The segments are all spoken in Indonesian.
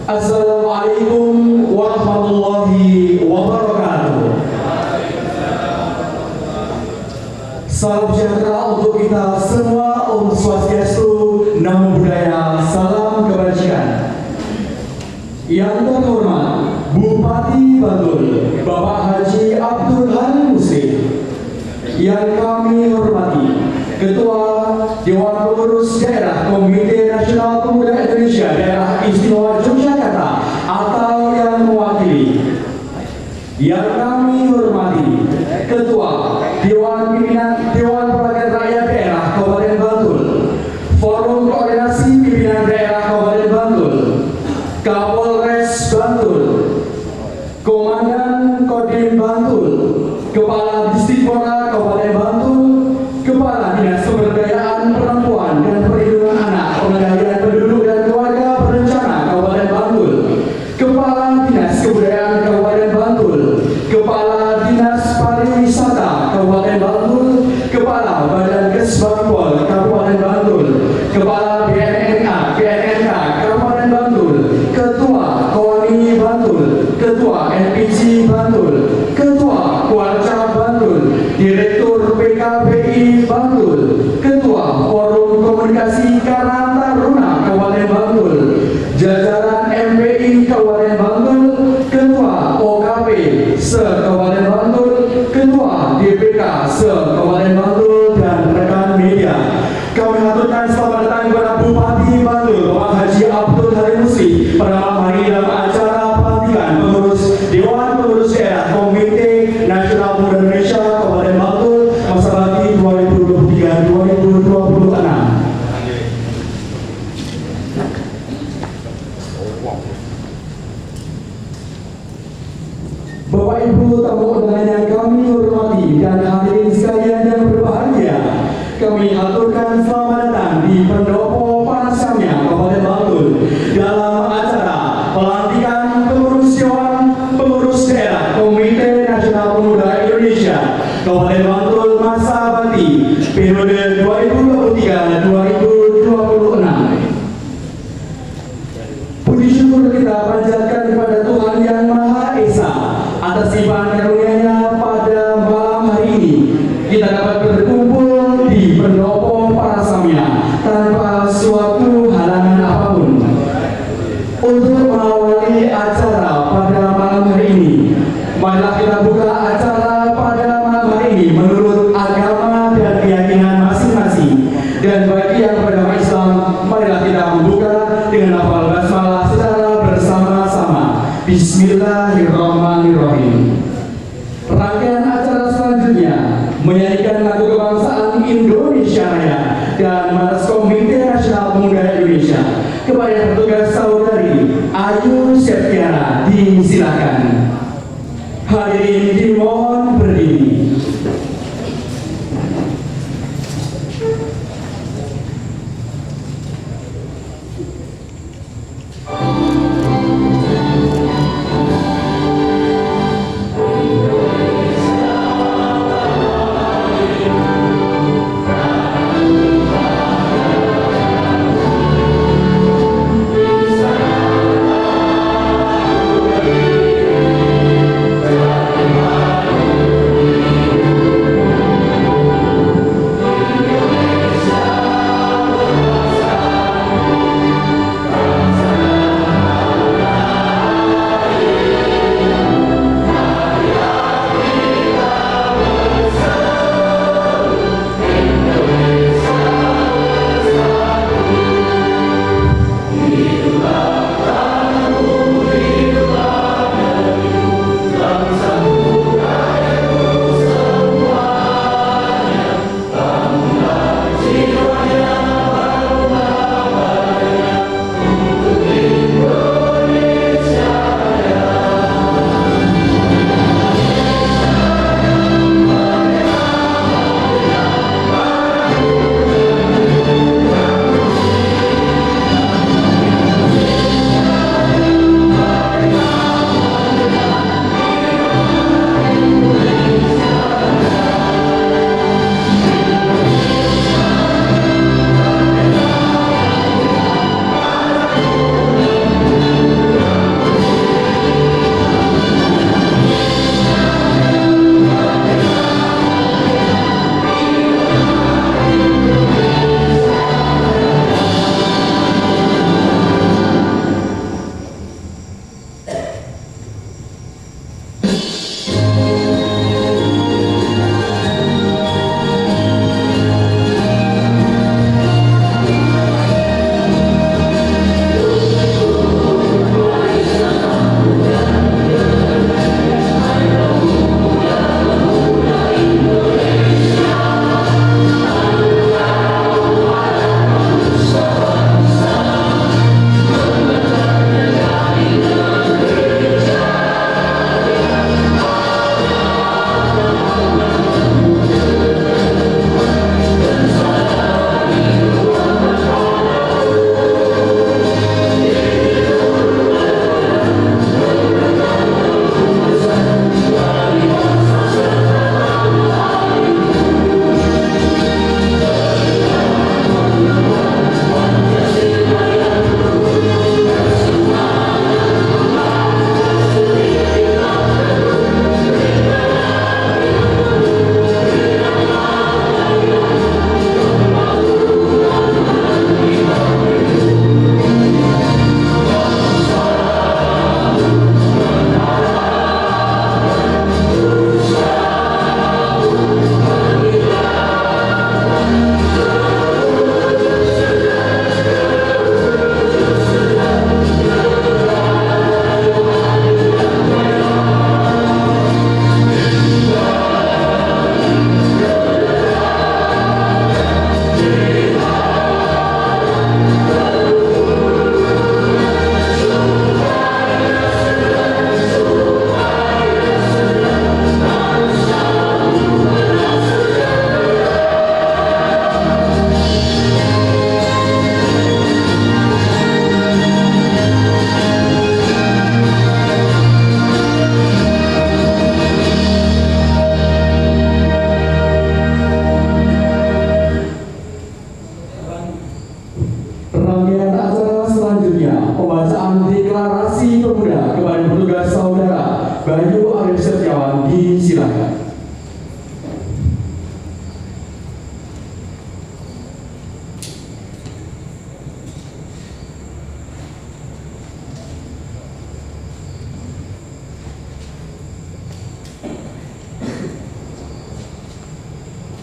Assalamualaikum warahmatullahi wabarakatuh. Salam sejahtera untuk kita semua, Om Swastiastu, Namo Buddhaya, salam kebajikan. Yang terhormat Bupati Bantul, Bapak Haji Abdul Halim Muslim. Yang kami hormati Ketua Dewan Pengurus Daerah Komite Nasional Pemuda Indonesia Daerah Istimewa Yogyakarta atau yang mewakili. Yang kami hormati Ketua Dewan Pimpinan Dewan Perwakilan Rakyat Daerah Kabupaten Bantul, Forum Koordinasi Pimpinan Daerah Kabupaten Bantul, Kapolres Bantul, Komandan Kodim Bantul, Kepala Dispora Kabupaten Bantul, Kepala Dinas Pemberdayaan Perempuan dan Perlindungan Anak, Pengendalian Penduduk dan Keluarga Berencana Kabupaten Bantul, Kepala Dinas Kebudayaan Kabupaten Bantul, Kepala Dinas Pariwisata Kabupaten Bantul, Kepala Badan Kesbangpol Kabupaten Bantul, Kepala BNNK Kabupaten Bantul, Ketua KONI Bantul, Ketua NPC Bantul, Ketua Kuarca Bantul, Direktur PKPI Bantul, Ketua Forum Komunikasi Karang Taruna Kabupaten Bantul, jajaran MPI Kabupaten Bantul, Ketua OKP se-Kabupaten Bantul, Ketua DPK se-Kabupaten Bantul, dan rekan media. Kami haturkan selamat datang kepada Bupati Bantul, Bapak Haji Abdul Halim Muslim, pada malam hari dalam acara pelantikan pengurus Dewan Pengurus Daerah Komite Nasional Pemuda Indonesia Kabupaten Bantul masa bakti 2023-2026. Bapak Ibu tamu undangan yang kami hormati dan hadirin sekalian yang berbahagia, kami aturkan selamat datang di Pendopo Panasamya Kabupaten Bantul dalam acara pelantikan pengurus Dewan Pengurus Daerah Komite Nasional Pemuda Indonesia Kabupaten Bantul masa bakti periode 2023-2026. Puji syukur kita panjatkan kepada Tuhan Yang Maha Esa atas limpahan karunia-Nya pada malam hari ini. Kita dapat berkumpul di Pendopo Panasamya tanpa suatu halangan apapun. Untuk mengawali acara pada malam hari ini, marilah kita buka acara pada malam hari ini menurut agama dan keyakinan masing-masing. Dan bagi yang beragama Islam, marilah kita membuka dengan lafal basmalah secara bersama-sama. Bismillahirrahmanirrahim. Rangkaian acara selanjutnya menyanyikan lagu kebangsaan Indonesia Raya dan Maras Komite Nasional Pemuda Indonesia. Kepada yang bertugas saudari Ayu Septiana, disilakan. Hadirin dimohon berdiri. Indonesia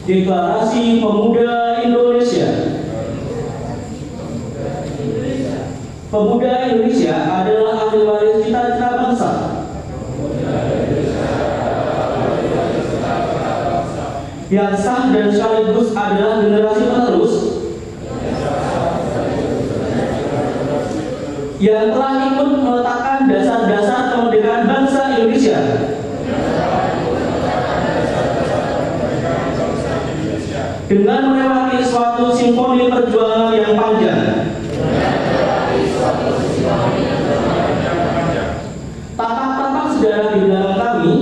Deklarasi Pemuda Indonesia. Pemuda Indonesia adalah ahli waris cita-cita bangsa. Yang sah dan sekaligus adalah generasi penerus yang telah ikut meletakkan dasar-dasar kemerdekaan bangsa Indonesia dengan melewati suatu simfoni perjuangan yang panjang. Tapak-tapak sejarah di belakang kami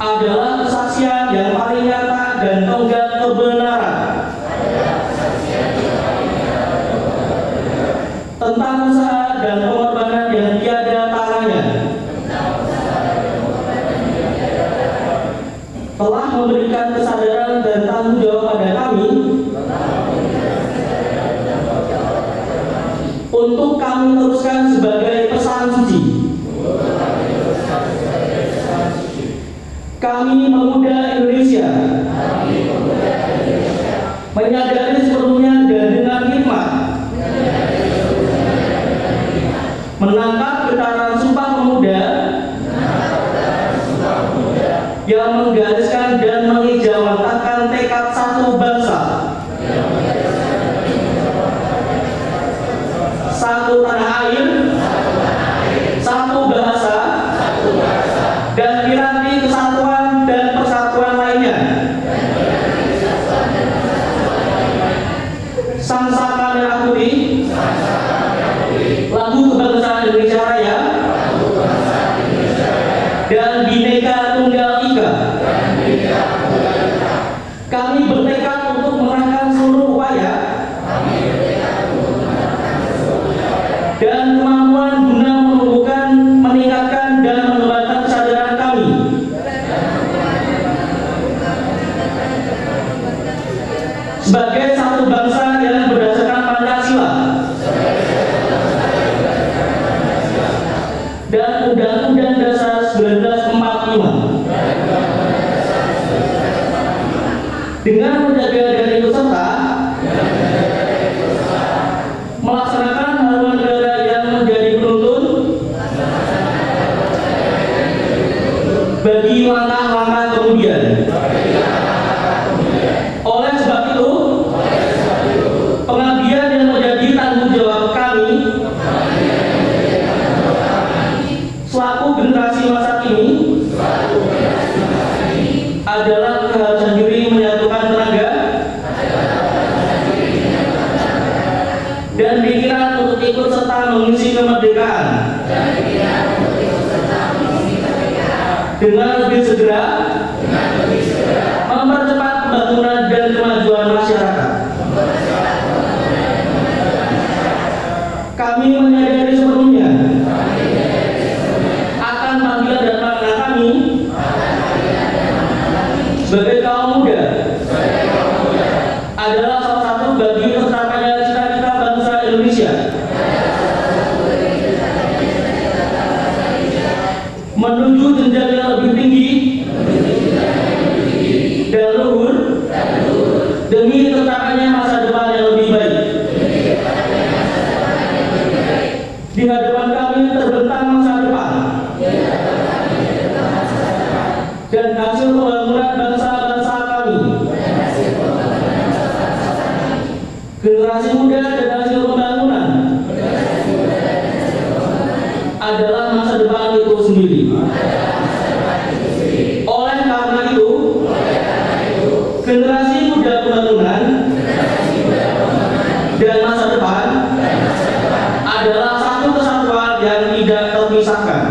adalah kesaksian yang paling nyata dan tonggak kebenaran tentang usaha dan pengorbanan yang tiada taranya telah memberikan kesadaran dan tanggung jawab pada kami untuk kami teruskan sebagai pesan suci. Kami pemuda Indonesia menyadari sepenuhnya dan dengan hikmat menangkap getaran Sumpah Pemuda yang menggariskan dan mengijawantahkan tekad satu bangsa, satu tanah air, satu bahasa, dan piranti kesatuan dan persatuan lainnya. Sang Saka Merah Putih, lagu kebangsaan Indonesia Raya, dan Bhinneka Tunggal Ika. Kami bertekad untuk mengerahkan seluruh upaya dan kemampuan guna menumbuhkan, meningkatkan, dan mengembangkan kesadaran kami sebagai satu bangsa yang berdasarkan Pancasila dan Undang-Undang Dasar 1945, dengan menjaga dan ikut serta melaksanakan haluan negara yang menjadi penuntun bagi langkah-langkah kemudian. Oleh sebab itu, pengabdian yang menjadi tanggung jawab kami selaku generasi masa kini adalah keharusan diri menyatukan tenaga dan pikiran untuk ikut serta mengisi kemerdekaan dengan lebih segera mempercepat pembangunan dan kemajuan masyarakat. Kami menyadari sepenuhnya akan panggilan dan makna kami sebagai kaum muda adalah salah satu bagi tercapainya cita-cita bangsa Indonesia menuju jenjang yang lebih tinggi dan luhur demi tercapainya masa depan yang lebih baik. Di hadapan kami terbentang masa depan dan hasil pembangunan bangsa-bangsa kami. Generasi muda dan hasil pembangunan adalah masa depan itu sendiri. Oleh karena itu, generasi muda pembangunan dan masa depan adalah satu kesatuan yang tidak terpisahkan.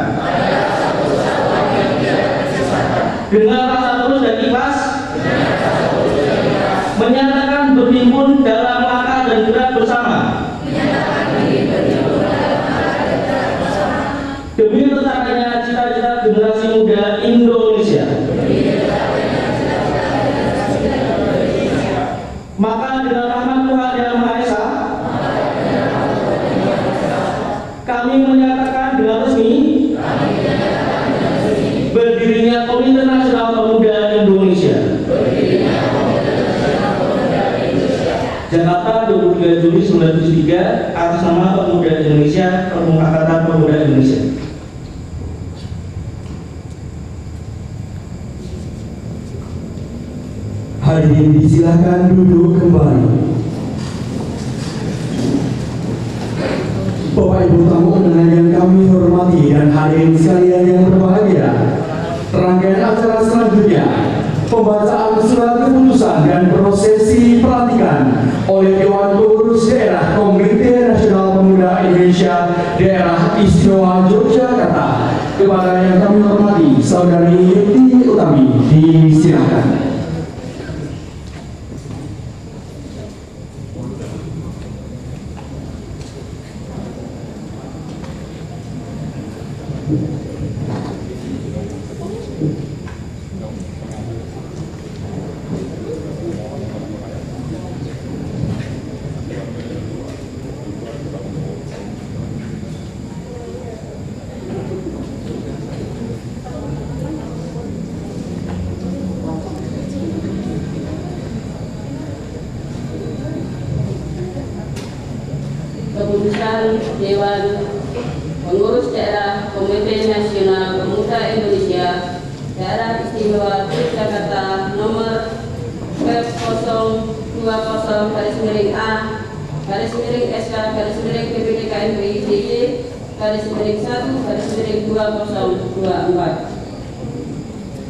Dengan rasa tulus dan ikhlas menyatakan berhimpun dalam langkah dan gerak bersama demi tercapainya cita-cita generasi muda Indonesia. Maka dengan rahmat Tuhan Yang Maha Esa, kami menyatakan dengan resmi berdirinya Komite Nasional Pemuda Juli 1973 atas nama Pemuda Indonesia, Permufakatan Pemuda Indonesia. Hadirin disilakan duduk kembali. Bapak Ibu tamu undangan yang kami hormati dan hadirin sekalian yang berbahagia, rangkaian acara selanjutnya pembacaan surat keputusan dan prosesi pelantikan oleh Dewan Pengurus Daerah Komite Nasional Pemuda Indonesia Daerah Istimewa Yogyakarta. Kepada yang kami hormati, Saudari Yeti Utami, disilakan. Keputusan Dewan Pengurus Daerah Komite Nasional Pemuda Indonesia Daerah Istimewa Yogyakarta nomor P020/A/PPDKNPI/1/2024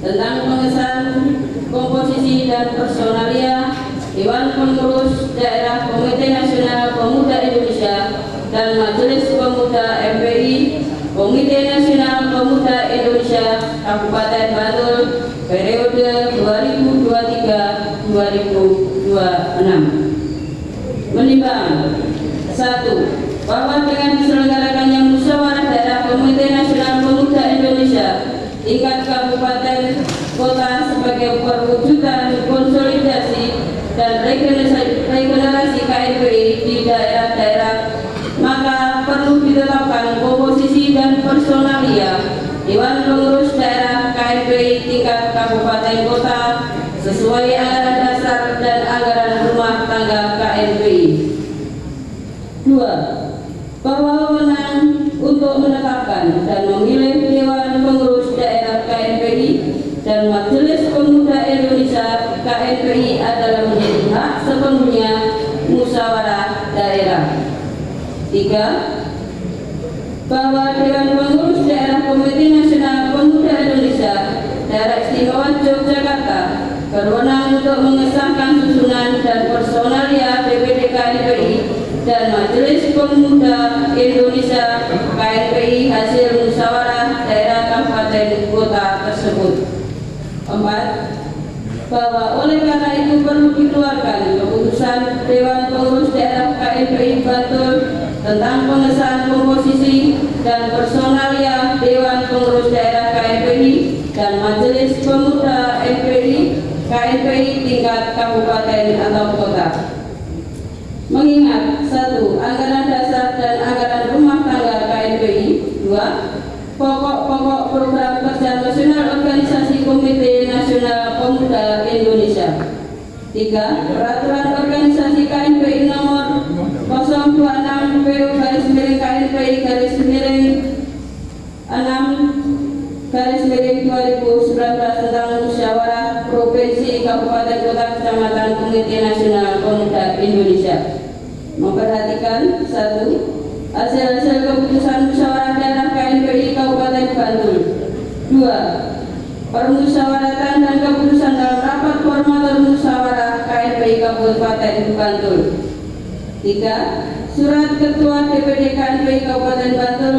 tentang pengesahan komposisi dan personalia Dewan Pengurus Daerah Komite Nasional Pemuda Indonesia dan Majelis Pemuda MPI Komite Nasional Pemuda Indonesia Kabupaten Bantul periode 2023-2026. Menimbang 1. Bahwa dengan diselenggarakannya musyawarah daerah Komite Nasional Pemuda Indonesia tingkat kabupaten kota sebagai perwujudan konsolidasi dan regenerasi KNPI di daerah-daerah, maka perlu ditetapkan komposisi dan personalia Dewan Pengurus Daerah KNPI tingkat kabupaten kota sesuai anggaran dasar dan anggaran rumah tangga KNPI. 2. Bahwa wewenang untuk menetapkan dan memilih Dewan Pengurus Daerah KNPI dan Majelis Pemuda Indonesia KNPI adalah menjadi hak sepenuhnya musyawarah daerah. 3. Bahwa Dewan Pengurus Daerah Komite Nasional Pemuda Indonesia Daerah Istimewa Yogyakarta berwenang untuk mengesahkan susunan dan personalia BPD KNPI dan Majelis Pemuda Indonesia KNPI hasil musyawarah daerah kabupaten kota tersebut. 4. Bahwa oleh karena itu perlu dikeluarkan keputusan Dewan Pengurus Daerah KNPI Bantul tentang pengesahan komposisi dan personalia Dewan Pengurus Daerah KNPI dan Majelis Pemuda KNPI tingkat kabupaten atau kota. Mengingat 1. Anggaran dasar dan anggaran rumah tangga KNPI. 2. Pokok-pokok program kerja nasional organisasi Komite Nasional Pemuda Indonesia. 3. Peraturan organisasi KNPI nomor 026 PU/KNPI/6/2019 tentang musyawarah provinsi kabupaten kota kecamatan Komite Nasional Pemuda Indonesia. Memperhatikan 1. Hasil-hasil keputusan musyawarah daerah KNPI Kabupaten Bantul. 2. Permusyawaratan dan keputusan dalam rapat koordinator musyawarah KNPI Kabupaten Bantul. 3. Surat Ketua DPD KNPI Kabupaten Bantul,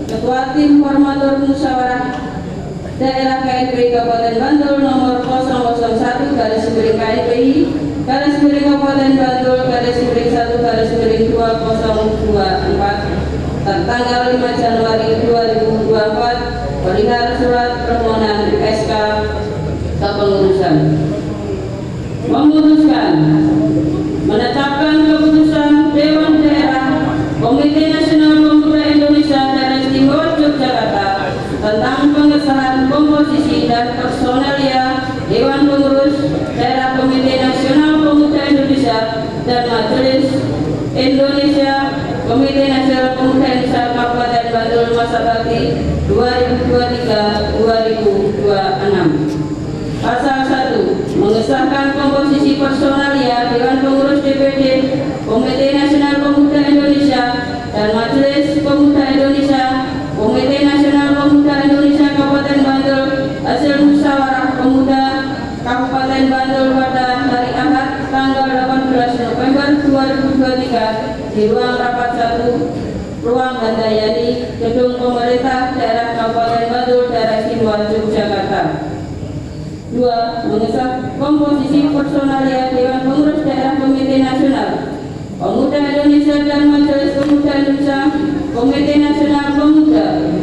Ketua Tim Koordinator Musyawarah Daerah KNPI Kabupaten Bantul nomor 001/KNPI Kabupaten Bantul /1/2024 tertanggal 5 Januari 2024 perihal surat permohonan SK kepengurusan. Memutuskan menetapkan keputusan Dewan Daerah Komite Nasional Pemuda Indonesia Daerah Istimewa Yogyakarta tentang pengesahan komposisi dan personalia Dewan Pengurus Daerah Komite Nasional Pemuda Indonesia dan Majelis Pasal 1. Mengesahkan komposisi personalia Dewan Pengurus DPD Komite Nasional Pemuda Indonesia dan Majelis Pemuda Indonesia Komite Nasional Pemuda Indonesia Kabupaten Bantul hasil musyawarah pemuda Kabupaten Bantul pada hari Ahad tanggal 18 November 2023 di ruang rapat 1 ruang Handayani Gedung Pemerintah Daerah Kabupaten Bantul Daerah Istimewa Yogyakarta. 2. Mengesah komposisi personalia Dewan Pengurus Daerah Komite Nasional Pemuda Indonesia dan Majelis Pemuda Indonesia Komite Nasional Pemuda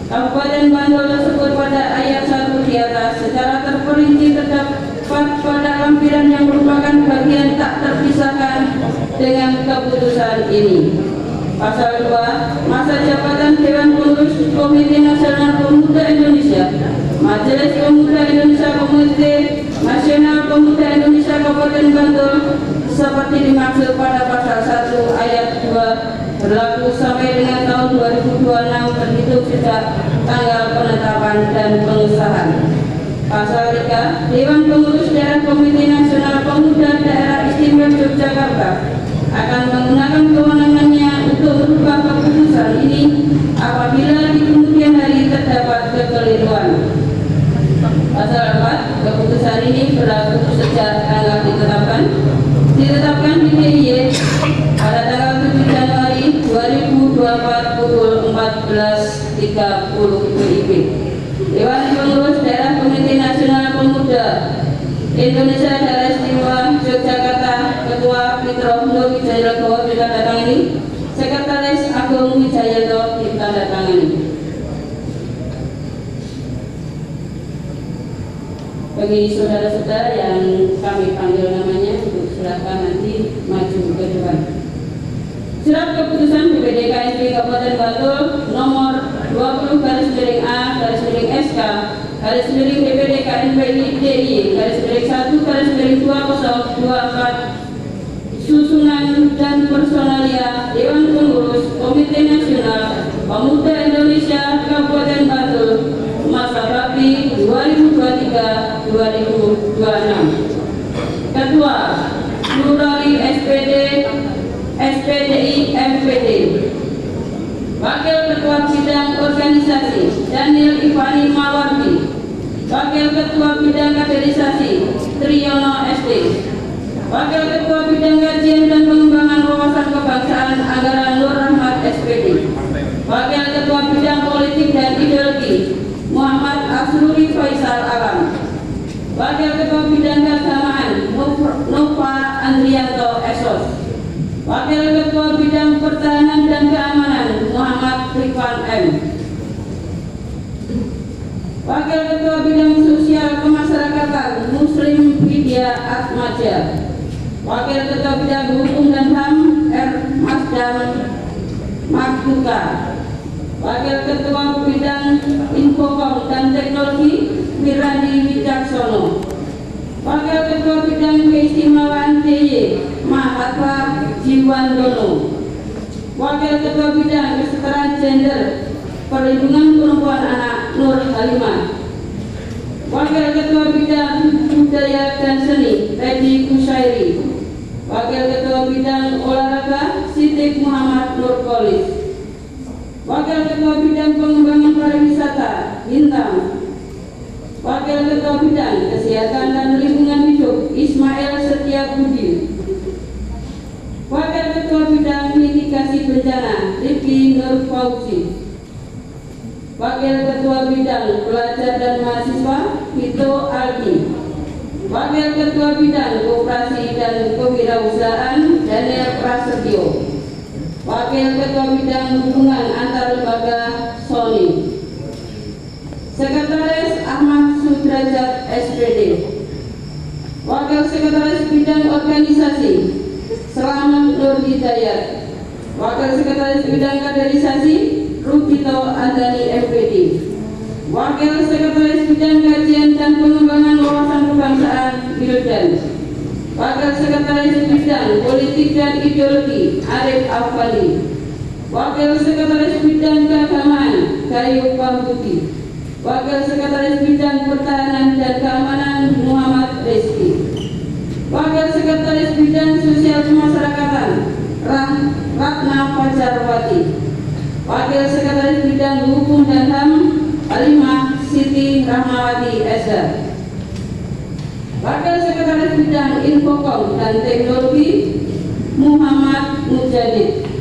Kabupaten Bantul tersebut pada ayat 1 di atas secara terperinci terdapat pada lampiran yang merupakan bagian tak terpisahkan dengan keputusan ini. Pasal 2. Masa jabatan Dewan Pengurus Komite Nasional Pemuda Indonesia Majelis Pemuda Indonesia Komite Nasional Pemuda Indonesia Kabupaten Bantul seperti dimaksud pada pasal 1 ayat 2 berlaku sampai dengan tahun 2026 terhitung sejak tanggal penetapan dan pengesahan. Pasal 3. Dewan Pengurus Daerah Komite Nasional Pemuda Daerah Istimewa Yogyakarta akan menggunakan kewenangannya untuk merubah keputusan ini apabila di kemudian hari terdapat kekeliruan. Pasal 4. Keputusan ini berlaku sejak tanggal ditetapkan di DIY pada tanggal 7 Januari 2024 pukul 14.30 WIB. Dewan Pengurus Daerah Komite Nasional Pemuda Indonesia Daerah Istimewa Yogyakarta Ketua Fitro Nur Wijayanto ditandatangani, Sekretaris Agung Wijayanto ditandatangani. Bagi saudara-saudara yang kami panggil namanya untuk silakan nanti maju ke depan. Surat keputusan BPD KSB Kabupaten Bantul nomor 20/A/SK/DPD KNPI DIY /1/2024 susunan dan personalia Dewan Pengurus Komite Nasional Pemuda Indonesia Kabupaten Bantul masa bakti 2023-2026. Ketua Plurali SPDI MPD. Wakil Ketua Bidang Organisasi Daniel Ivani Mawardi. Wakil Ketua Bidang Kaderisasi Triyono SD. Wakil Ketua Bidang Kajian dan Pengembangan Wawasan Kebangsaan Anggaran Nur Rahmat SPD. Wakil Ketua Bidang Politik dan Ideologi Muhammad Asruri Faisal Alam. Wakil Ketua Bidang Keagamaan Nova Andrianto Esos. Wakil Ketua Bidang Pertahanan dan Keamanan Muhammad Rifan M. Wakil Ketua Bidang Sosial Kemasyarakatan Muslim Widya Atmaja. Wakil Ketua Bidang Hukum dan HAM R. Masdam Magduka. Wakil Ketua Bidang Infocom dan Teknologi Wirandi Wicaksono. Wakil Ketua Bidang Keistimewaan DIY Mahatma Jiwandono. Wakil Ketua Bidang Kesetaraan Gender Perlindungan Perempuan Anak Nur Halimah. Wakil Ketua Bidang Budaya dan Seni Teddy Kusairi. Wakil Ketua Bidang Olahraga Sidik Muhammad Nurkolis. Wakil Ketua Bidang Pengembangan Pariwisata Bintang. Wakil Ketua Bidang Kesehatan dan Lingkungan Hidup Ismail Setiabudi. Wakil Ketua Bidang Mitigasi Bencana Rifki Nur Fauzi. Wakil Ketua Bidang Pelajar dan Mahasiswa Vito Aldi. Wakil Ketua Bidang Koperasi dan Kewirausahaan Daniel Prasetyo. Wakil Ketua Bidang Hubungan Antar Lembaga Sony. Sekretaris Ahmad Sudrajat SPD. Wakil Sekretaris Bidang Organisasi Selamat Nur Hidayat. Wakil Sekretaris Bidang Kaderisasi Rubito Andani MPD. Wakil Sekretaris Bidang Kajian dan Pengembangan Wawasan Kebangsaan Wildan. Wakil Sekretaris Bidang Politik dan Ideologi Arif Afandi. Wakil Sekretaris Bidang Keagamaan Gayu Pambuti. Wakil Sekretaris Bidang Pertahanan dan Keamanan Muhammad Rizki. Wakil Sekretaris Bidang Sosial Kemasyarakatan Ratna Fajarwati. Wakil Sekretaris Bidang Hukum dan HAM Halimah Siti Rahmawati SH. Wakil Sekretaris Bidang Infocom dan Teknologi Muhammad Mujadid.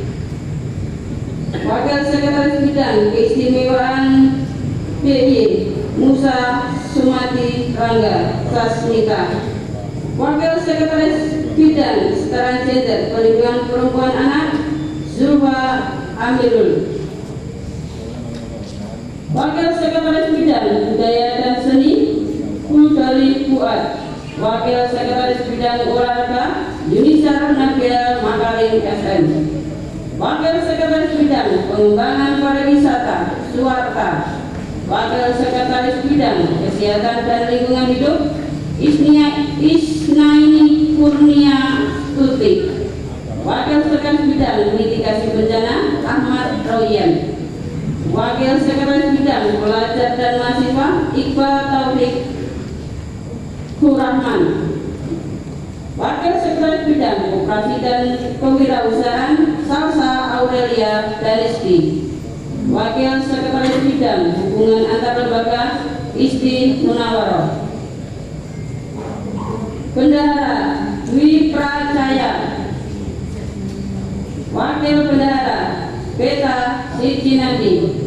Wakil Sekretaris Bidang Keistimewaan PY Musa Sumati Rangga Sasmita. Wakil Sekretaris Bidang Setara Gender Perlindungan Perempuan Anak Zulfa Amirul. Wakil Sekretaris Bidang Budaya dan Seni Kuldali Fuad. Wakil Sekretaris Bidang Olahraga Yunisar Nabil Makarim SM. Wakil Sekretaris Bidang Pengembangan Pariwisata Suwarta. Wakil Sekretaris Bidang Kesehatan dan Lingkungan Hidup Isnaini Kurnia Tuti. Wakil Sekretaris Bidang Mitigasi Bencana Ahmad Royan. Wakil Sekretaris Bidang Pelajar dan Mahasiswa Iqbal Taufik Kurahman. Wakil Sekretaris Bidang Koperasi dan Kewirausahaan Salsa Aurelia Dariski. Wakil Sekretaris Bidang Hubungan Antar Lembaga Isti Munawaroh. Bendahara Dwi Pracaya. Wakil Bendahara Beta Sicinandi.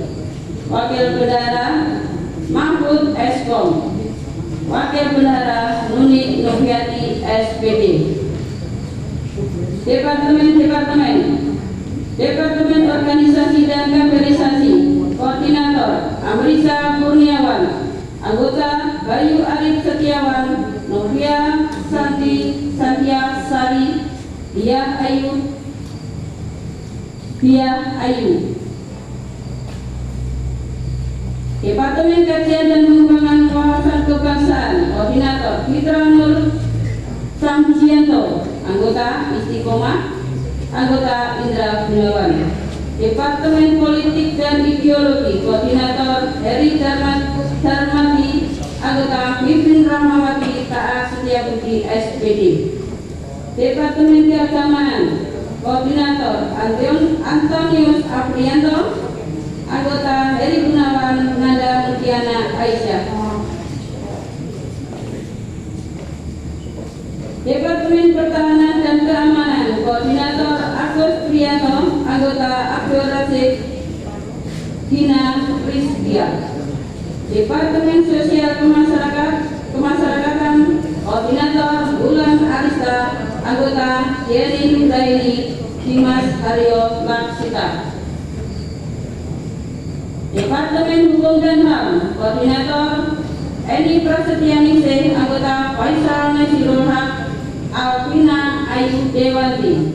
Wakil Bendahara Mahfud Eskom. Wakil Bendahara Nuni Noviati SPD. Departemen Organisasi dan Kaderisasi Koordinator Amrisa Kurniawan. Anggota Bayu Arif Setiawan, Novia Santia Sari, Dia Ayu. Departemen Kajian dan Pengembangan Wawasan Kebangsaan, Koordinator Fitra Nur Samjianto. Anggota Istiqomah, anggota Indra Gunawan. Departemen Politik dan Ideologi, Koordinator Heri Darmati, anggota Pipin Rahmawati TA Setiabudi SPD. Departemen Keagamaan, Koordinator Antonius Aprianto, anggota Heri Gunawan Nanda Mutiana Aisyah. Departemen Pertahanan dan Keamanan, Koordinator Agus Priyanto, anggota Abdul Rasid Gina Rizkia. Departemen Sosial Kemasyarakatan, Koordinator Bulan Arista, anggota Yeni Nudaini Dimas Haryo Laksita. Departemen Hukum dan HAM, Koordinator Eni Prasetyaningsih, anggota Faisal Nasirul Haq Alvina Ayu Dewanti.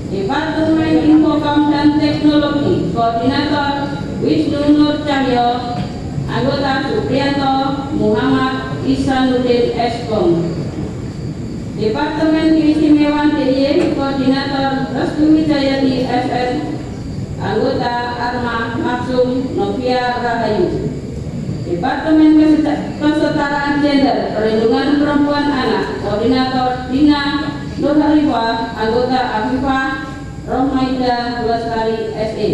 Departemen Infocom dan Teknologi, Koordinator Wisnu Nur Cahyo, anggota Supriyanto Muhammad Isanuddin Eskom. Departemen Keistimewaan DIY, Koordinator Restu Wijayati SN, anggota Arma Maksum Novia Rahayu. Departemen Kesetaraan Gender Perlindungan Perempuan Anak, Koordinator Dina Nurhalifah, anggota Afifah Rohmaida Lestari SE.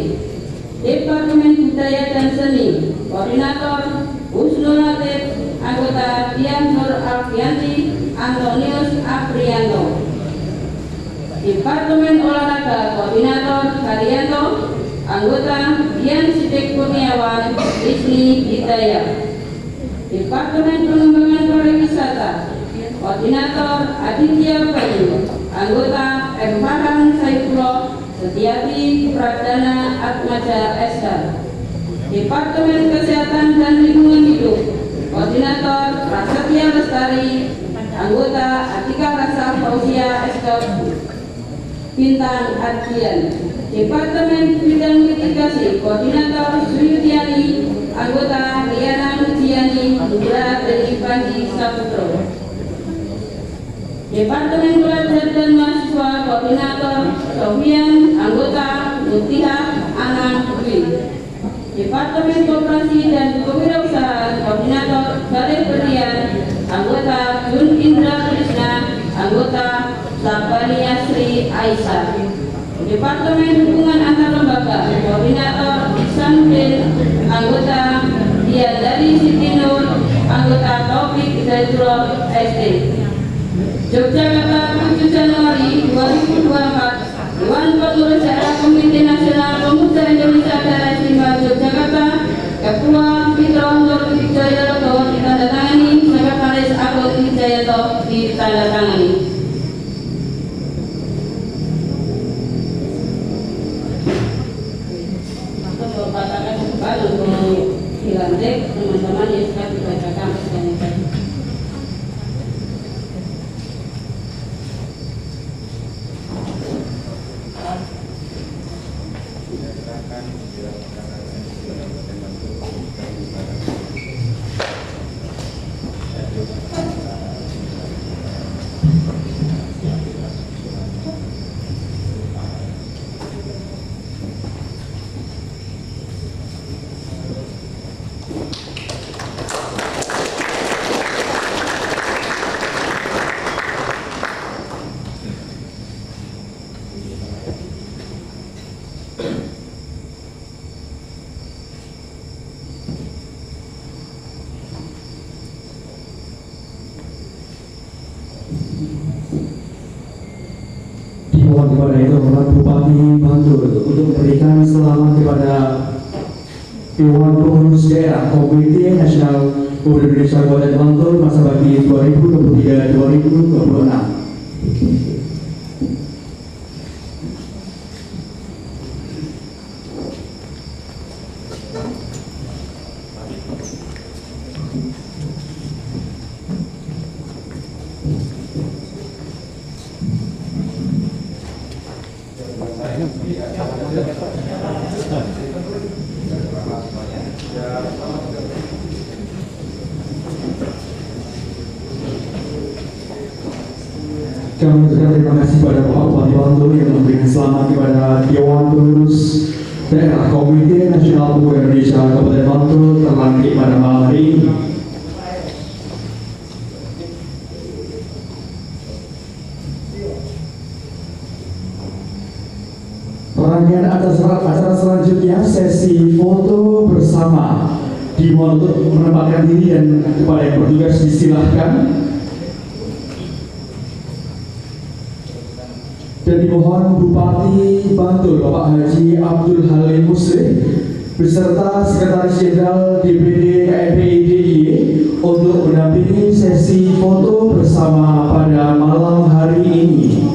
Departemen Budaya dan Seni, Koordinator Husnul Latif, anggota Dian Nur Alfianti Antonius Aprianto. Departemen Olahraga, Koordinator Haryanto, anggota Dian Sidik Kurniawan Isni Hidayah. Departemen Pengembangan Pariwisata, Koordinator Aditya Bayu, anggota M. Farhan Saifullah Setiati Pradana Atmaja SH. Departemen Kesehatan dan Lingkungan Hidup, Koordinator Prasetya Lestari, anggota Atika Rasa Fauzia SK Bintang Ardian. Departemen Bidang Mitigasi, Koordinator Suyutiani, anggota Riana Mujiani Nugra dari Panji Saputro. Departemen Pelajar dan Mahasiswa, Koordinator Sofian, anggota Mutiha Anang Dwi. Departemen Koperasi dan Kewirausahaan, Koordinator Balai Berlian, anggota Jun Indra Krishna, anggota Sabania Sri Aisyah. Departemen Hubungan Antar Lembaga, Koordinator Ihsanuddin, anggota Dian dari Siti Nur, anggota Taufik Hidayatullah SD. Yogyakarta 7 Januari 2024, Dewan Pengurus Daerah Komite Nasional Pemuda Indonesia Daerah Istimewa Yogyakarta, Ketua Fitroh Nur Wijayanto ditandatangani, Sekretaris Agung Wijayanto ditandatangani. Katakan kembali untuk dilantik teman-teman yang sudah dibacakan sebanyak tadi. Dimohon kepada itu Bapak Bupati Bantul untuk memberikan selamat kepada Dewan Pengurus Daerah Komite Nasional Pemuda Indonesia Kabupaten Bantul masa bakti 2023-2026. Kami mengucapkan terima kasih kepada Bapak Bupati Bantul yang memberikan selamat kepada Dewan Pengurus Daerah Komite Nasional Pemuda Indonesia Kabupaten Bantul terlantik pada malam hari ini. Rangkaian acara selanjutnya sesi foto bersama. Dimohon untuk menempatkan diri dan kepada yang bertugas disilahkan. Dan dimohon Bupati Bantul Bapak Haji Abdul Halim Muslim beserta Sekretaris Jenderal DPD KMPI DIY untuk mendampingi sesi foto bersama pada malam hari ini.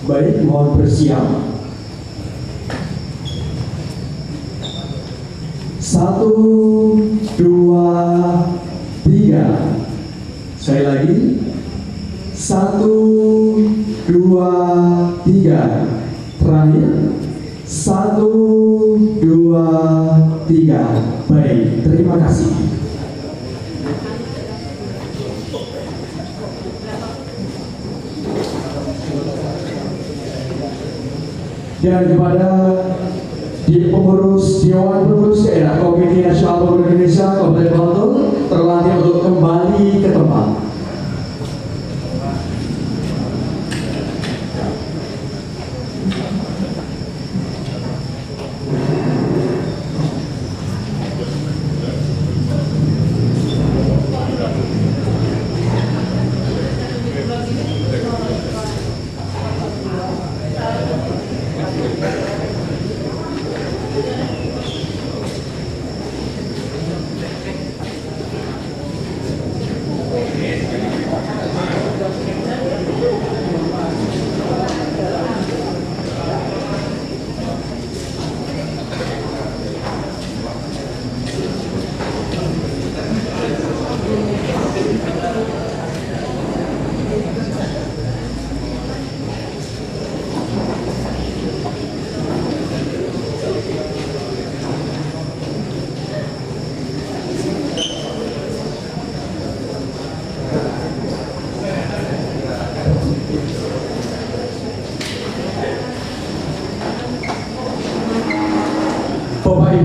Baik, mohon bersiap. 1, 2, 3. Sekali lagi. 1, 2, 3. Terakhir. 1, 2, 3. Baik, terima kasih. Dan kepada pengurus Dewan Pengurus Daerah Komite Nasional Pemuda Indonesia Kabupaten Bantul terlantik untuk kembali ke tempat.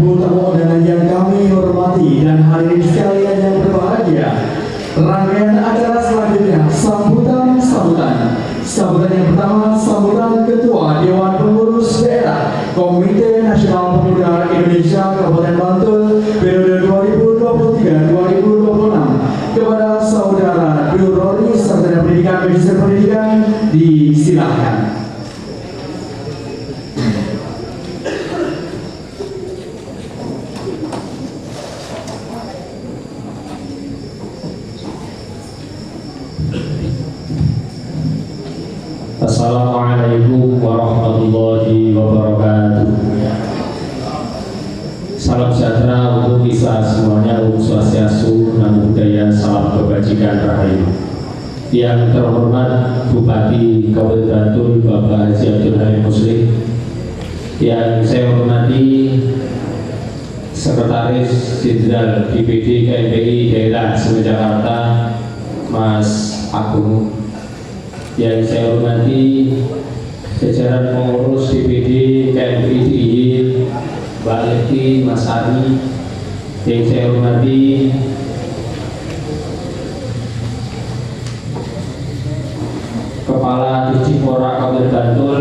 Ibu tamu undangan yang kami hormati dan hadirin sekalian yang berbahagia, rangkaian acara selanjutnya sambutan. Sambutan yang pertama, sambutan Ketua Dewan Pengurus Daerah Komite Nasional Pemuda Indonesia Kabupaten Bantul periode 2023-2026 kepada Saudara Dr. Rory Sarjana Pendidikan Magister Pendidikan, disilakan. Assalamualaikum warahmatullahi wabarakatuh. Salam sejahtera untuk kita semuanya, Om Swastiastu, Namo Buddhaya, salam kebajikan rahayu. Yang terhormat Bupati Kabupaten Bantul Bapak Haji Abdul Halim Muslim, yang saya hormati Sekretaris Jenderal DPD KMPI Daerah Semen Jakarta Mas Agung, yang saya hormati jajaran pengurus DPD KMPI DIY Mbak Leti, Mas Ari, yang saya hormati Kepala Dispora Kabupaten Bantul,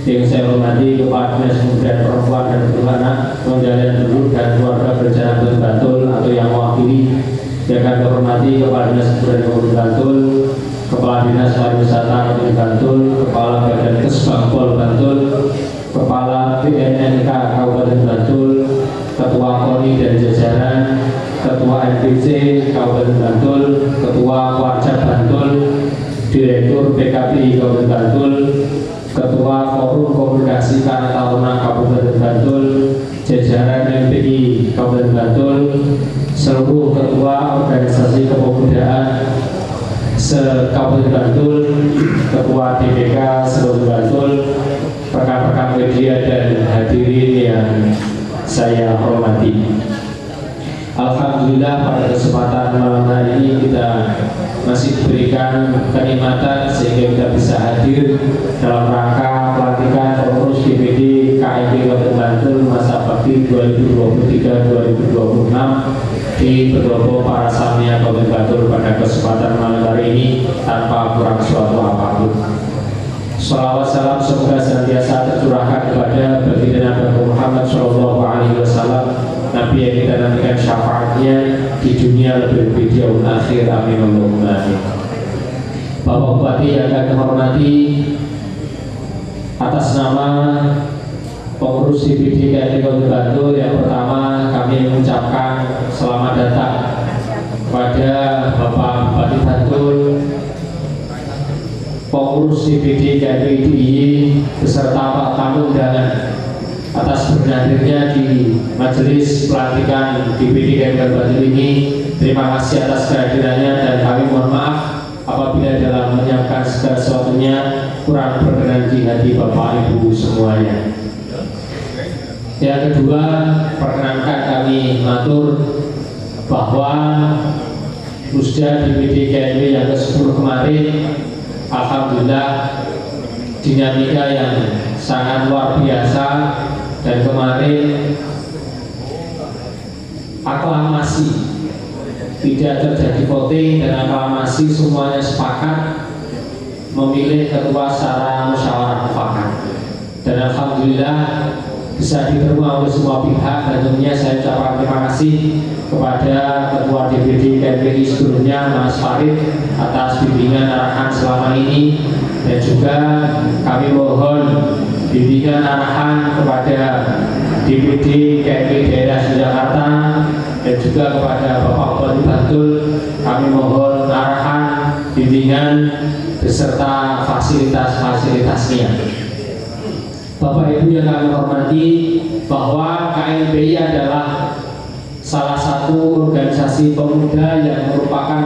yang saya hormati Kepala Dinas Pemuda Perempuan dan Anak, Pengendalian Penduduk dan Keluarga Berencana Kabupaten Bantul atau yang mewakili, yang kami hormati Kepala Dinas Pemuda Kabupaten Bantul, Kepala Dinas Pariwisata Kabupaten Bantul, Kepala Badan Kesbangpol Bantul, Kepala BNNK Kabupaten Bantul, Ketua KONI dan jajaran, Ketua NPC Kabupaten Bantul, Ketua Warja Bantul, Direktur PKPI Kabupaten Bantul, Ketua Forum Komunikasi Karang Taruna Kabupaten Bantul, jajaran MPI Kabupaten Bantul, seluruh ketua organisasi kepemudaan se-Kabupaten Bantul, Ketua DPK seluruh Bantul, rekan-rekan media dan hadirin yang saya hormati. Alhamdulillah pada kesempatan malam hari ini kita masih diberikan kenikmatan sehingga kita bisa hadir dalam rangka pelantikan pengurus DPD KMPI Kabupaten Bantul masa bakti 2023-2026 di Pendopo Para Samia Kabupaten Bantul pada kesempatan malam hari ini tanpa kurang suatu apapun. Salawat salam semoga senantiasa tercurahkan kepada baginda Nabi Muhammad SAW, Nabi yang kita nantikan syafaatnya di dunia lebih-lebih di yaumul akhir. Amin Allahumma amin. Bapak Bupati yang kami hormati, atas nama pengurus DPD KMPI Kabupaten Bantul, yang pertama kami mengucapkan selamat datang kepada Bapak Bupati Bantul, pengurus DPD KMPI DIY beserta Pak tamu undangan atas berhadirnya di majelis pelantikan DPD KMPI Bantul ini. Terima kasih atas kehadirannya dan kami mohon maaf apabila dalam menyampaikan segala sesuatunya kurang berkenan di hati Bapak Ibu semuanya. Yang kedua, perkenankan kami matur bahwa Musda DPD KMPI yang ke-10 kemarin, alhamdulillah dinamika yang sangat luar biasa, dan kemarin aklamasi, tidak terjadi voting dan aklamasi, semuanya sepakat memilih ketua secara musyawarah mufakat, dan alhamdulillah bisa diterima oleh semua pihak. Dan tentunya saya ucapkan terima kasih kepada Ketua DPD KMPI sebelumnya Mas Farid atas bimbingan arahan selama ini, dan juga kami mohon bimbingan arahan kepada DPD KMPI Daerah Jakarta dan juga kepada Bapak Bupati Bantul. Kami mohon arahan, bimbingan beserta fasilitas-fasilitasnya. Bapak Ibu yang kami hormati, bahwa KMPI adalah salah satu organisasi pemuda yang merupakan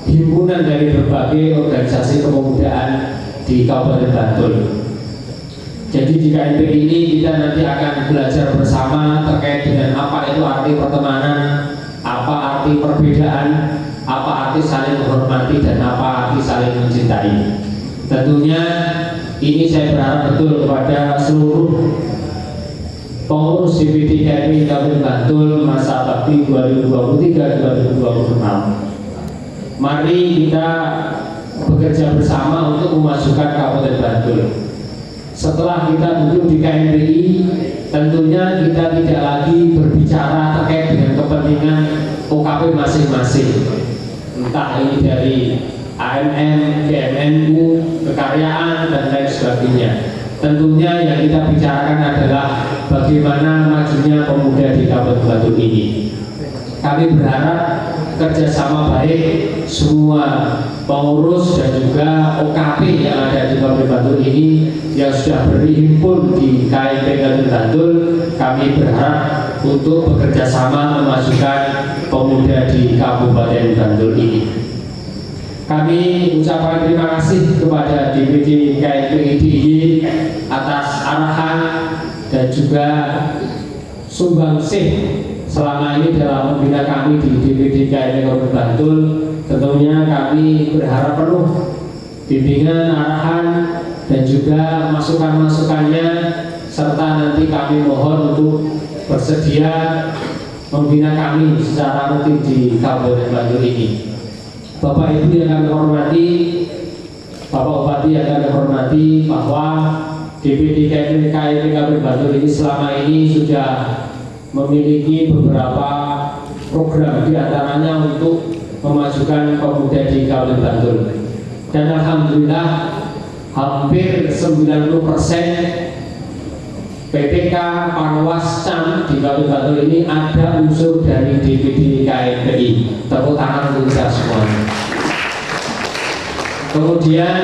himpunan dari berbagai organisasi kepemudaan di Kabupaten Bantul. Jadi di KMPI ini kita nanti akan belajar bersama terkait dengan apa itu arti pertemanan, apa arti perbedaan, apa arti saling menghormati, dan apa arti saling mencintai. Tentunya ini saya berharap betul kepada seluruh pengurus DPD KMP Kabupaten Bantul masa bakti 2023-2026. Mari kita bekerja bersama untuk memajukan Kabupaten Bantul. Setelah kita duduk di KMPI, tentunya kita tidak lagi berbicara terkait dengan kepentingan OKP masing-masing, entah ini dari AMM, GMNU, kekaryaan, dan lain sebagainya. Tentunya yang kita bicarakan adalah bagaimana majunya pemuda di Kabupaten Bantul ini. Kami berharap kerjasama baik semua pengurus dan juga OKP yang ada di Kabupaten Bantul ini yang sudah berhimpun di KMP Kabupaten Bantul. Kami berharap untuk bekerja sama memajukan pemuda di Kabupaten Bantul ini. Kami ucapkan terima kasih kepada DPD KMP DIY atas arahan dan juga sumbangsih selama ini dalam membina kami di DPD KMP Kabupaten Bantul. Tentunya kami berharap penuh bimbingan, arahan, dan juga masukan-masukannya, serta nanti kami mohon untuk bersedia membina kami secara rutin di Kabupaten Bantul ini. Bapak Ibu yang kami hormati, Bapak Bupati yang kami hormati, bahwa DPD KMP Kabupaten Bantul ini selama ini sudah memiliki beberapa program, diantaranya untuk memajukan pemuda di Kabupaten Bantul. Dan alhamdulillah hampir 90% PPK, Panwas, CAM di Kabupaten Bantul ini ada unsur dari DPD KMPI. Tepuk tangan untuk kita semua. Kemudian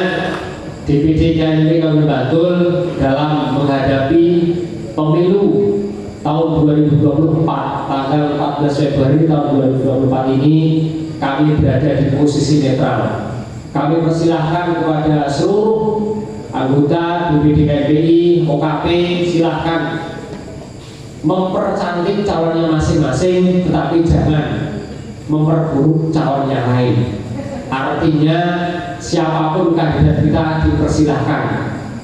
DPD KMPI Kabupaten Bantul dalam menghadapi pemilu tahun 2024 tanggal 14 Februari tahun 2024 ini, kami berada di posisi netral. Kami persilahkan kepada seluruh anggota DPD KMPI, OKP, silahkan mempercantik calonnya masing-masing, tetapi jangan memperburuk calon yang lain. Artinya siapapun kandidat kita dipersilahkan,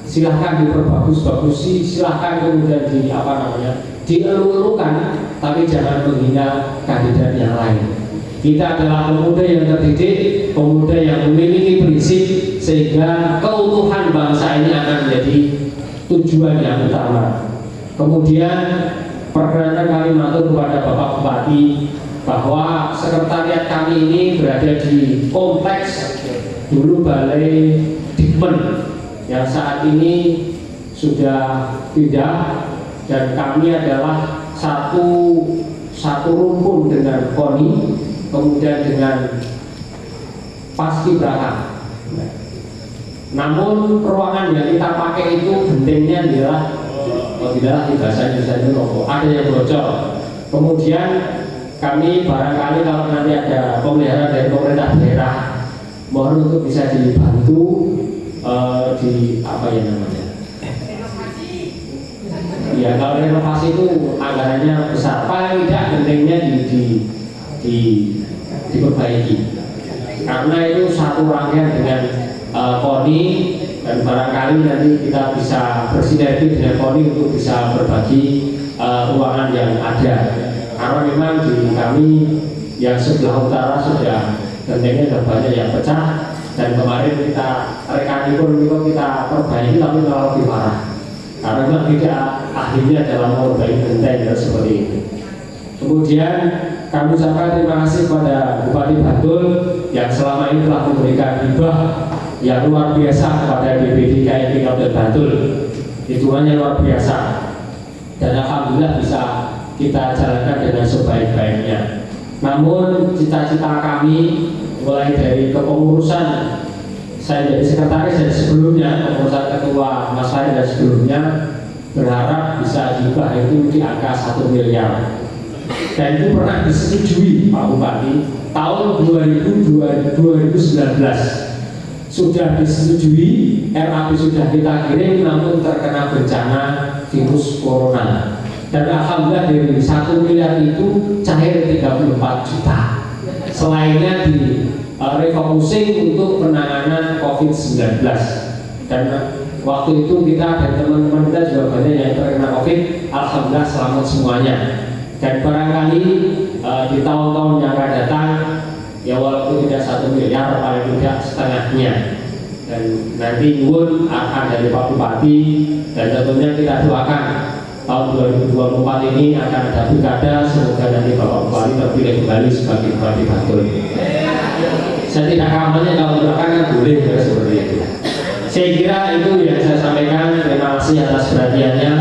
silahkan diperbagus-bagusi, silahkan kemudian dielu-elukan, tapi jangan menghina kandidat yang lain. Kita adalah pemuda yang terdidik, pemuda yang memiliki prinsip, sehingga keutuhan bangsa ini akan menjadi tujuan yang utama. Kemudian perkenanan kami matur kepada Bapak Bupati bahwa sekretariat kami ini berada di kompleks dulu Balai Dikmen yang saat ini sudah pindah, dan kami adalah satu rumpun dengan KONI, kemudian dengan Paskibraka. Namun ruangan yang kita pakai itu bentengnya adalah di bahasa Indonesia itu ada yang bocor. Kemudian kami barangkali kalau nanti ada pemeliharaan dari pemerintah daerah, mohon untuk bisa dibantu di apa ya namanya? Ya, kalau renovasi itu anggarannya besar, paling tidak bentengnya diperbaiki, karena itu satu rangkaian dengan KONI, dan barangkali nanti kita bisa bersinergi dengan KONI untuk bisa berbagi ruangan yang ada, karena memang di kami yang sebelah utara sudah bentengnya sudah banyak yang pecah, dan kemarin kita rekani pun kita perbaiki, tapi malah lebih parah karena memang tidak ahlinya dalam memperbaiki benteng seperti itu. Kemudian kami ucapkan terima kasih kepada Bupati Bantul yang selama ini telah memberikan hibah yang luar biasa kepada DPD KMP Kabupaten Bantul. Hitungannya luar biasa, dan alhamdulillah bisa kita jalankan dengan sebaik-baiknya. Namun cita-cita kami mulai dari kepengurusan saya jadi sekretaris dan sebelumnya pengurusan ketua Mas Fahri dan sebelumnya, berharap bisa hibah itu di angka 1 miliar. Dan itu pernah disetujui Pak Bupati tahun 2019, sudah disetujui, RAP sudah kita kirim, namun terkena bencana virus corona. Dan alhamdulillah dari 1 miliar itu cair 34 juta. Selainnya di refocusing untuk penanganan COVID-19. Dan waktu itu kita dan teman-teman kita juga banyak yang terkena COVID. Alhamdulillah selamat semuanya. Dan barangkali di tahun-tahun yang akan datang, ya walaupun tidak 1 miliar, paling tidak setengahnya. Dan nanti nyuwun akan dari Pak Bupati, dan tentunya kita doakan tahun 2024 ini akan ada pilkada. Semoga nanti Bapak Bupati terpilih kembali sebagai Bupati Bantul. Saya tidak kampanye, kalau doakan kan boleh ya, seperti itu. Saya kira itu yang saya sampaikan. Terima kasih atas perhatiannya.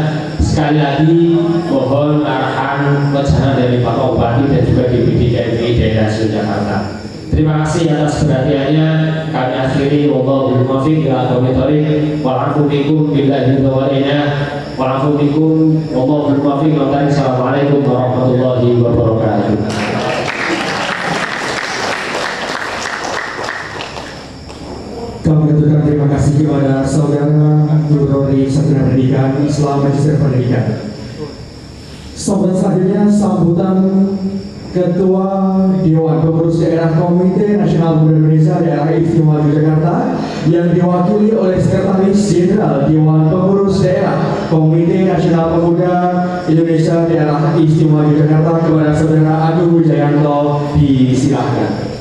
Sekali lagi mohon arahan wacana dari Bapak Bupati dan juga DPD KMPI daerah Jakarta. Terima kasih atas perhatiannya. Kami akhiri wallahul muwaffiq ila aqwamit thoriq wal 'afwu minkum billahi tawfiqina wal 'afwu minkum wallahul muwaffiq ila aqwamit thoriq. Assalamualaikum warahmatullahi wabarakatuh. Kami aturkan terima kasih kepada Saudara Nurori Sarjana Pendidikan Islam Magister Pendidikan. Sobat selanjutnya sambutan Ketua Dewan Pengurus Daerah Komite Nasional Pemuda Indonesia Daerah Istimewa Yogyakarta yang diwakili oleh Sekretaris Jenderal Dewan Pengurus Daerah Komite Nasional Pemuda Indonesia Daerah Istimewa Yogyakarta kepada Saudara Agung Wijayanto, disilakan.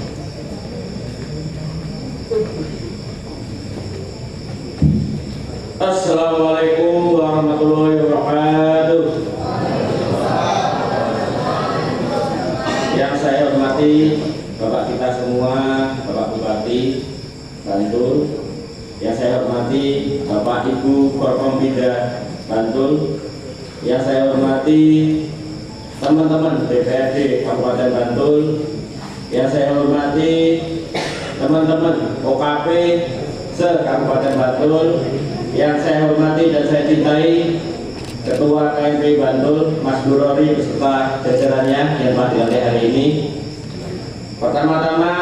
Assalamualaikum warahmatullahi wabarakatuh. Yang saya hormati Bapak kita semua, Bapak Bupati Bantul. Yang saya hormati Bapak Ibu Forkompinda Bantul. Yang saya hormati teman-teman DPRD Kabupaten Bantul. Yang saya hormati teman-teman OKP se-Kabupaten Bantul. Yang saya hormati dan saya cintai Ketua KMPI Bantul Mas Nurori beserta jajarannya yang telah dilantik hari ini. Pertama-tama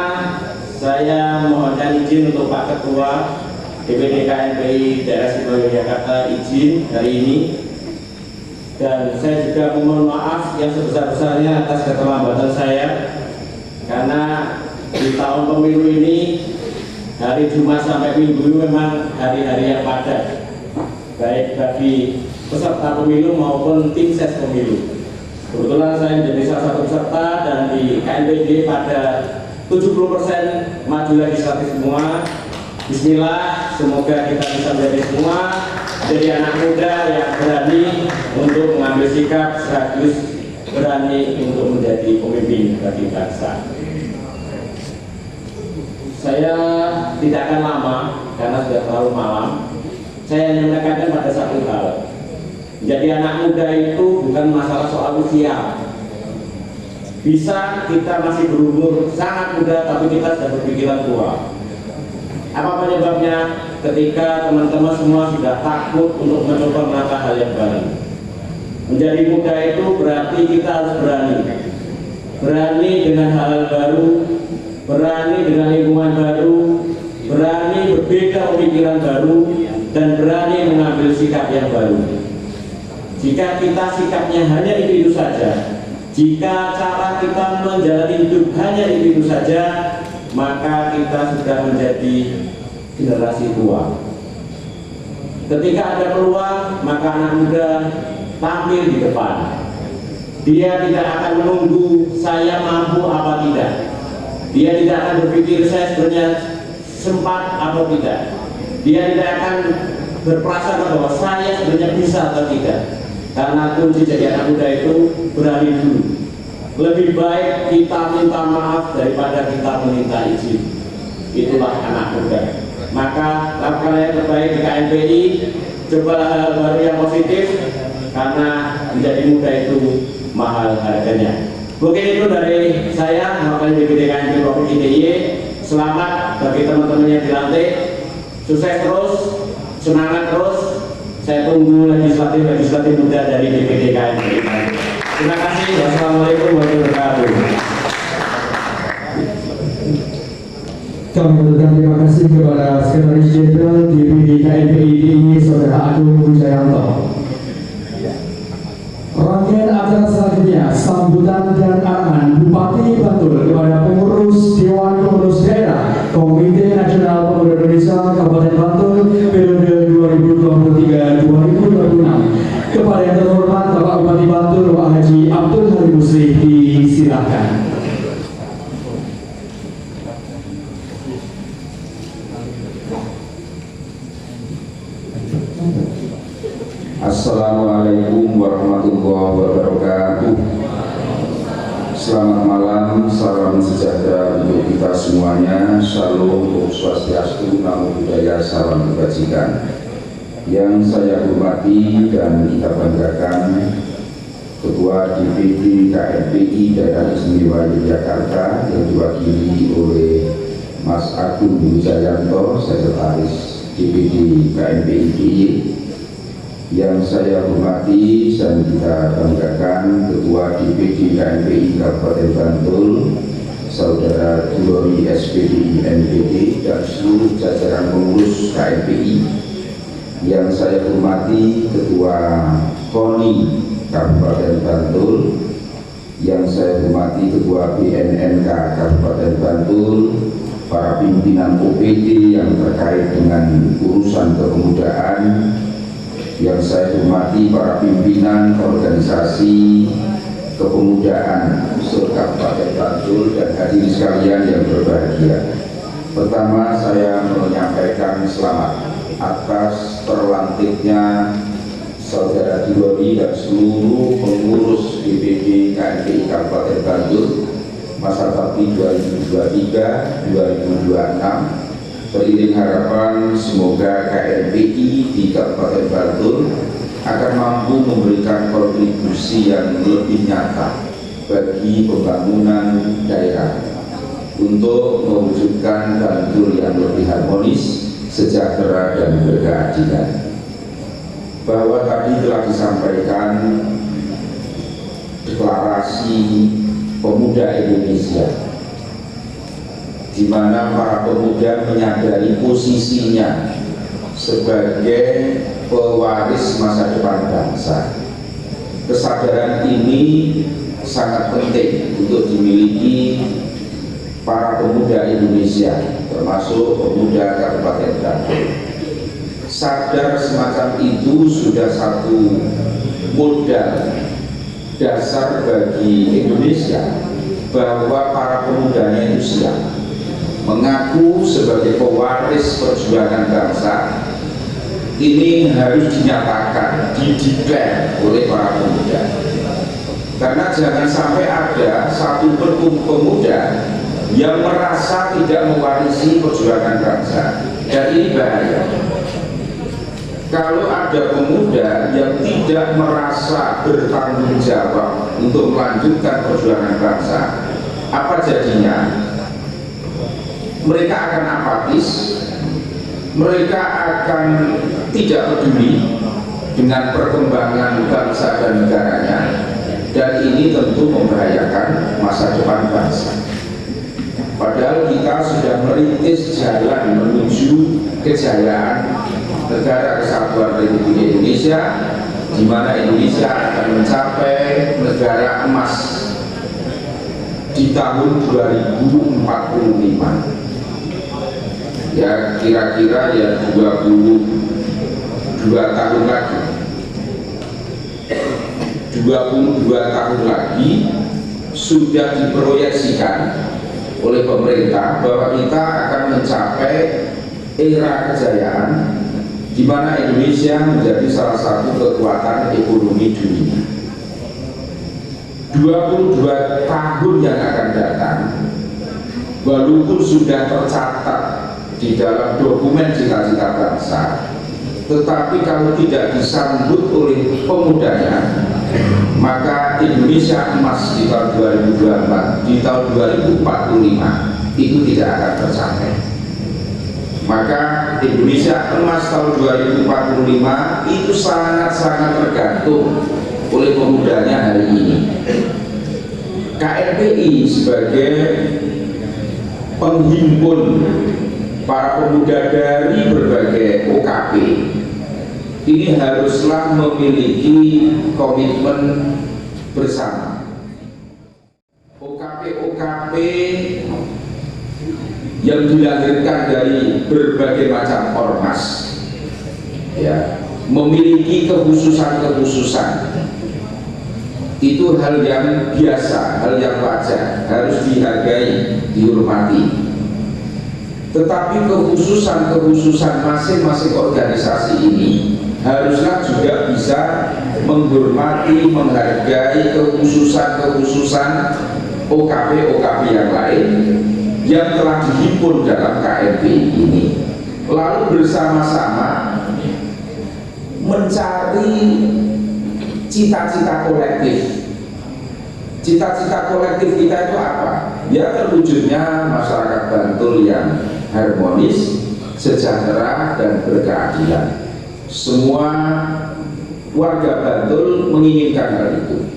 saya mohonkan izin untuk Pak Ketua DPD KMPI Daerah Istimewa Yogyakarta izin hari ini, dan saya juga memohon maaf yang sebesar-besarnya atas keterlambatan saya, karena di tahun pemilu ini hari Jumat sampai Minggu memang hari-hari yang padat, baik bagi peserta pemilu maupun tim ses pemilu. Kebetulan saya menjadi salah satu peserta, dan di KNPD pada 70% maju legislatif semua. Bismillah, semoga kita bisa menjadi semua jadi anak muda yang berani untuk mengambil sikap sekaligus berani untuk menjadi pemimpin bagi bangsa. Saya tidak akan lama karena sudah terlalu malam. Saya hanya menekankan pada satu hal. Jadi anak muda itu bukan masalah soal usia. Bisa kita masih berumur sangat muda tapi kita sudah berpikiran tua. Apa penyebabnya? Ketika teman-teman semua sudah takut untuk mencoba melangkah hal yang baru. Menjadi muda itu berarti kita harus berani. Berani dengan hal-hal baru, berani dengan lingkungan baru, berani berbeda pemikiran baru, dan berani mengambil sikap yang baru. Jika kita sikapnya hanya itu saja, jika cara kita menjalani hidup hanya itu saja, maka kita sudah menjadi generasi tua. Ketika ada peluang, maka anak muda tampil di depan. Dia tidak akan menunggu saya mampu apa tidak. Dia tidak akan berpikir saya sebenarnya sempat atau tidak. Dia tidak akan berprasangka bahwa saya sebenarnya bisa atau tidak. Karena kunci jadi anak muda itu berani dulu. Lebih baik kita minta maaf daripada kita meminta izin. Itulah anak muda. Maka lakukan yang terbaik di KMPI. Cobalah hal baru yang positif, karena menjadi muda itu mahal harganya. Mungkin itu dari saya, mewakili DPD KMPI Provinsi DIY. Selamat bagi teman-teman yang dilantik. Sukses terus, semangat terus. Saya tunggu legislatif muda dari DPD KMPI. Terima kasih. Wassalamualaikum warahmatullahi wabarakatuh. Kami mengucapkan terima kasih kepada Sekretaris Jenderal DPD KMPI DIY Saudara Agung Wijayanto. Rangkaian acara selanjutnya sambutan dan arahan Bupati Bantul kepada pengurus Dewan Pengurus Daerah Komite Nasional Pemuda Indonesia Kabupaten Bantul periode 2020 Assalamualaikum warahmatullahi wabarakatuh. Selamat malam, salam sejahtera untuk kita semuanya. Shalom, Om Swastiastu, Namo Buddhaya, salam kebajikan. Yang saya hormati dan kita banggakan Ketua DPD KNPI Daerah Istimewa Yogyakarta yang diwakili oleh Mas Agung Wijayanto, Sekretaris DPD KNPI DIY. Yang saya hormati dan kita banggakan Ketua DPD KNPI Kabupaten Bantul, Saudara Glory SPDI NPD dan seluruh jajaran pengurus KNPI. Yang saya hormati Ketua KONI Kabupaten Bantul, yang saya hormati Ketua BNNK Kabupaten Bantul, para pimpinan OPD yang terkait dengan urusan kepemudaan, yang saya hormati para pimpinan organisasi kepemudaan Kabupaten Bantul dan hadirin sekalian yang berbahagia. Pertama, saya menyampaikan selamat atas terlantiknya Saudara Glory dan seluruh pengurus DPD KNPI Kabupaten Bantul masa bakti 2023-2026. Beriring harapan semoga KNPI di Kabupaten Bantul akan mampu memberikan kontribusi yang lebih nyata bagi pembangunan daerah untuk mewujudkan Bantul yang lebih harmonis, sejahtera dan berkeadilan. Bahwa tadi telah disampaikan deklarasi pemuda Indonesia, di mana para pemuda menyadari posisinya sebagai pewaris masa depan bangsa. Kesadaran ini sangat penting untuk dimiliki para pemuda Indonesia, termasuk pemuda Kabupaten Bantul. Sadar semacam itu sudah satu modal dasar bagi Indonesia bahwa para pemudanya itu siap mengaku sebagai pewaris perjuangan bangsa. Ini harus dinyatakan, dideklar oleh para pemuda. Karena jangan sampai ada satu pemuda yang merasa tidak mewarisi perjuangan bangsa, dan ini bahaya. Kalau ada pemuda yang tidak merasa bertanggung jawab untuk melanjutkan perjuangan bangsa, apa jadinya? Mereka akan apatis, mereka akan tidak peduli dengan perkembangan bangsa dan negaranya, dan ini tentu membahayakan masa depan bangsa. Padahal kita sudah merintis jalan menuju kejayaan Negara Kesatuan Republik Indonesia, di mana Indonesia akan mencapai negara emas di tahun 2045. Ya kira-kira ya 22 tahun lagi. 22 tahun lagi sudah diproyeksikan oleh pemerintah bahwa kita akan mencapai era kejayaan di mana Indonesia menjadi salah satu kekuatan ekonomi dunia. 22 tahun yang akan datang, walaupun sudah tercatat di dalam dokumen cita-cita bangsa, tetapi kalau tidak disambut oleh pemudanya, maka Indonesia emas di tahun 2024, di tahun 2045 itu tidak akan tercapai. Maka Indonesia emas tahun 2045 itu sangat-sangat tergantung oleh pemudanya hari ini. KNPI sebagai penghimpun para pemuda dari berbagai OKP ini haruslah memiliki komitmen bersama. OKP yang dilahirkan dari berbagai macam ormas, ya, memiliki kekhususan-kekhususan. Itu hal yang biasa, hal yang wajar, harus dihargai, dihormati. Tetapi kekhususan-kekhususan masing-masing organisasi ini haruslah juga bisa bisa menghormati, menghargai kekhususan OKP yang lain yang telah dihimpun dalam KNPI ini, lalu bersama-sama mencari cita-cita kolektif. Cita-cita kolektif kita itu apa? Ya, terwujudnya masyarakat Bantul yang harmonis, sejahtera, dan berkeadilan. Semua warga Bantul menginginkan hal itu.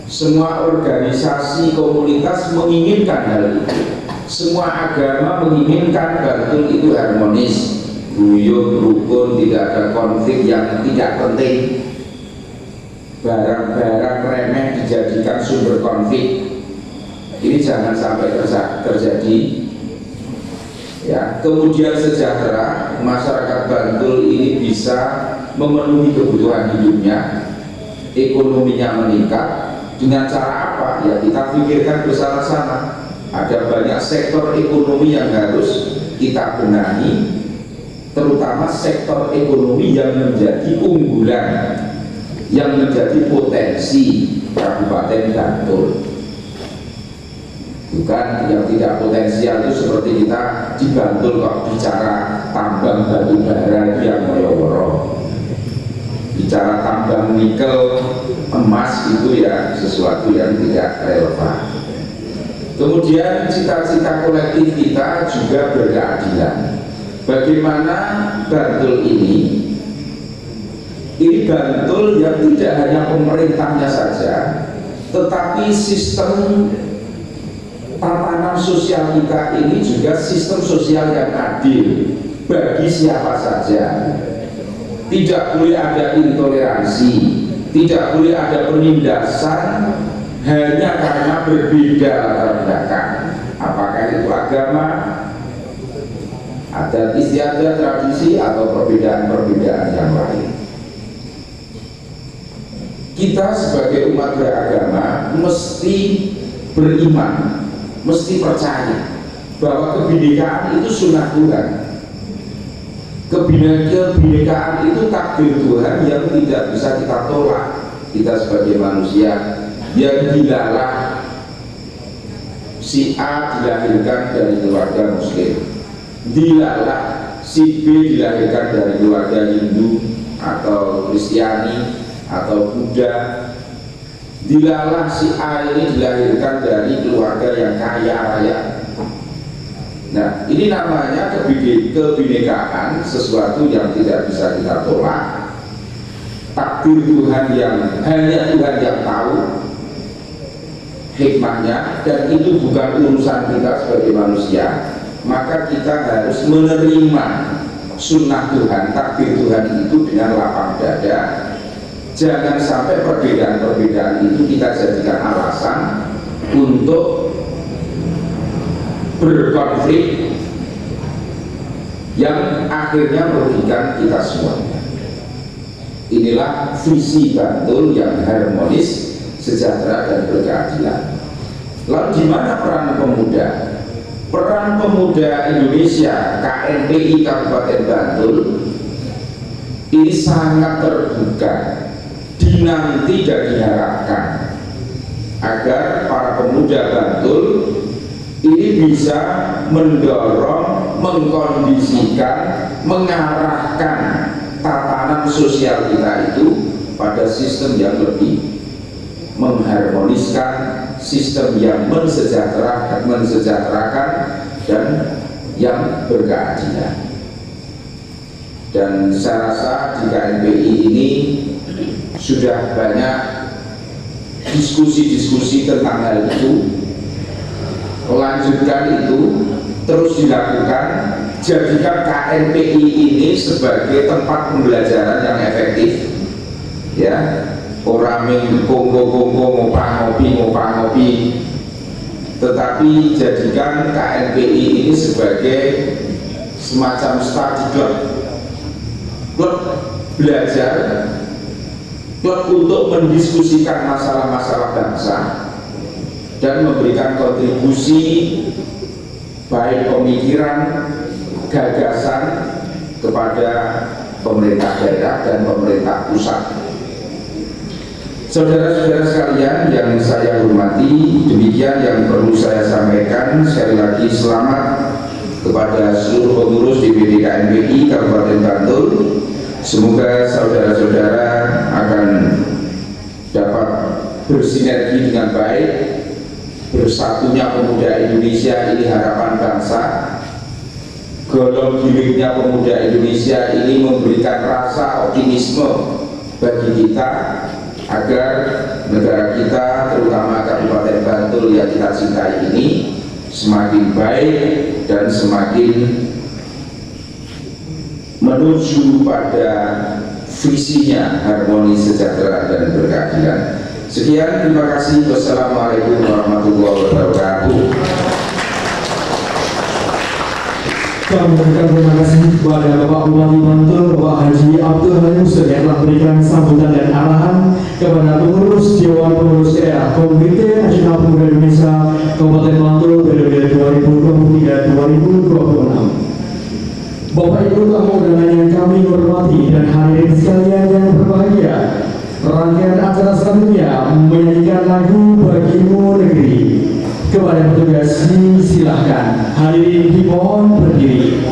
Semua organisasi komunitas menginginkan hal itu. Semua agama menginginkan Bantul itu harmonis, guyup, rukun, tidak ada konflik yang tidak penting. Barang-barang remeh dijadikan sumber konflik. Ini jangan sampai terjadi. Ya, kemudian sejahtera, masyarakat Bantul ini bisa memenuhi kebutuhan hidupnya, ekonominya meningkat. Dengan cara apa? Ya, kita pikirkan bersama-sama. Ada banyak sektor ekonomi yang harus kita benahi, terutama sektor ekonomi yang menjadi unggulan, yang menjadi potensi Kabupaten Bantul. Bukan yang tidak potensial itu seperti kita di Bantul kok bicara tambang batu bara yang woro-woro, bicara tambang nikel, emas, itu ya sesuatu yang tidak relevan. Kemudian cita-cita kolektif kita juga berkeadilan. Bagaimana Bantul ini Bantul yang tidak hanya pemerintahnya saja, tetapi sistem tatanan sosial kita ini juga sistem sosial yang adil bagi siapa saja. Tidak boleh ada intoleransi, tidak boleh ada penindasan hanya karena berbeda latar belakang, apakah itu agama, adat istiadat, tradisi, atau perbedaan-perbedaan yang lain. Kita sebagai umat beragama mesti beriman, mesti percaya bahwa kebinekaan itu sunnah Tuhan. Kebinekaan itu takdir Tuhan yang tidak bisa kita tolak. Kita sebagai manusia yang dilalah si A dilahirkan dari keluarga Muslim, dilalah si B dilahirkan dari keluarga Hindu atau Kristiani atau Buddha, dilalah si A ini dilahirkan dari keluarga yang kaya raya. Nah, ini namanya kebinekaan, sesuatu yang tidak bisa kita tolak, takdir Tuhan yang hanya Tuhan yang tahu hikmahnya, dan itu bukan urusan kita sebagai manusia. Maka kita harus menerima sunnah Tuhan, takdir Tuhan itu dengan lapang dada. Jangan sampai perbedaan-perbedaan itu kita jadikan alasan untuk berkonflik yang akhirnya merugikan kita semuanya. Inilah visi Bantul yang harmonis, sejahtera, dan berkeadilan. Lalu di mana peran pemuda? Peran pemuda Indonesia KNPI Kabupaten Bantul ini sangat terbuka, dinanti dan diharapkan agar para pemuda Bantul ini bisa mendorong, mengkondisikan, mengarahkan tatanan sosial kita itu pada sistem yang lebih mengharmoniskan, sistem yang mensejahterakan dan yang berkeadilan. Dan saya rasa di KNPI ini sudah banyak diskusi-diskusi tentang hal itu. Lanjutkan itu, terus dilakukan, jadikan KNPI ini sebagai tempat pembelajaran yang efektif, ya. Orang kongko ngopi, tetapi jadikan KNPI ini sebagai semacam study klub belajar, klub untuk mendiskusikan masalah-masalah bangsa dan memberikan kontribusi baik pemikiran, gagasan kepada pemerintah daerah dan pemerintah pusat. Saudara-saudara sekalian yang saya hormati, demikian yang perlu saya sampaikan. Sekali lagi selamat kepada seluruh pengurus DPD KNPI Kabupaten Bantul. Semoga saudara-saudara akan dapat bersinergi dengan baik. Bersatunya pemuda Indonesia ini harapan bangsa. Golong giliknya pemuda Indonesia ini memberikan rasa optimisme bagi kita agar negara kita, terutama Kabupaten Bantul yang kita cintai ini semakin baik dan semakin menuju pada visinya harmoni, sejahtera dan berkeadilan. Sekian, terima kasih. Wassalamualaikum warahmatullahi wabarakatuh. Kami mengucapkan terima kasih kepada Bapak Bupati Bantul, Bapak Haji Abdul Halim yang telah memberikan sambutan dan arahan kepada pengurus Dewan Pengurus Daerah Komite Nasional Pemuda Indonesia Kabupaten Bantul periode 2023-2026. Bapak Ibu tamu undangan yang kami hormati dan hadirin sekalian yang berbahagia, rangkaian acara selanjutnya menyanyikan lagu Bagimu Negeri. Kepada petugas silakan, hadirin dimohon berdiri.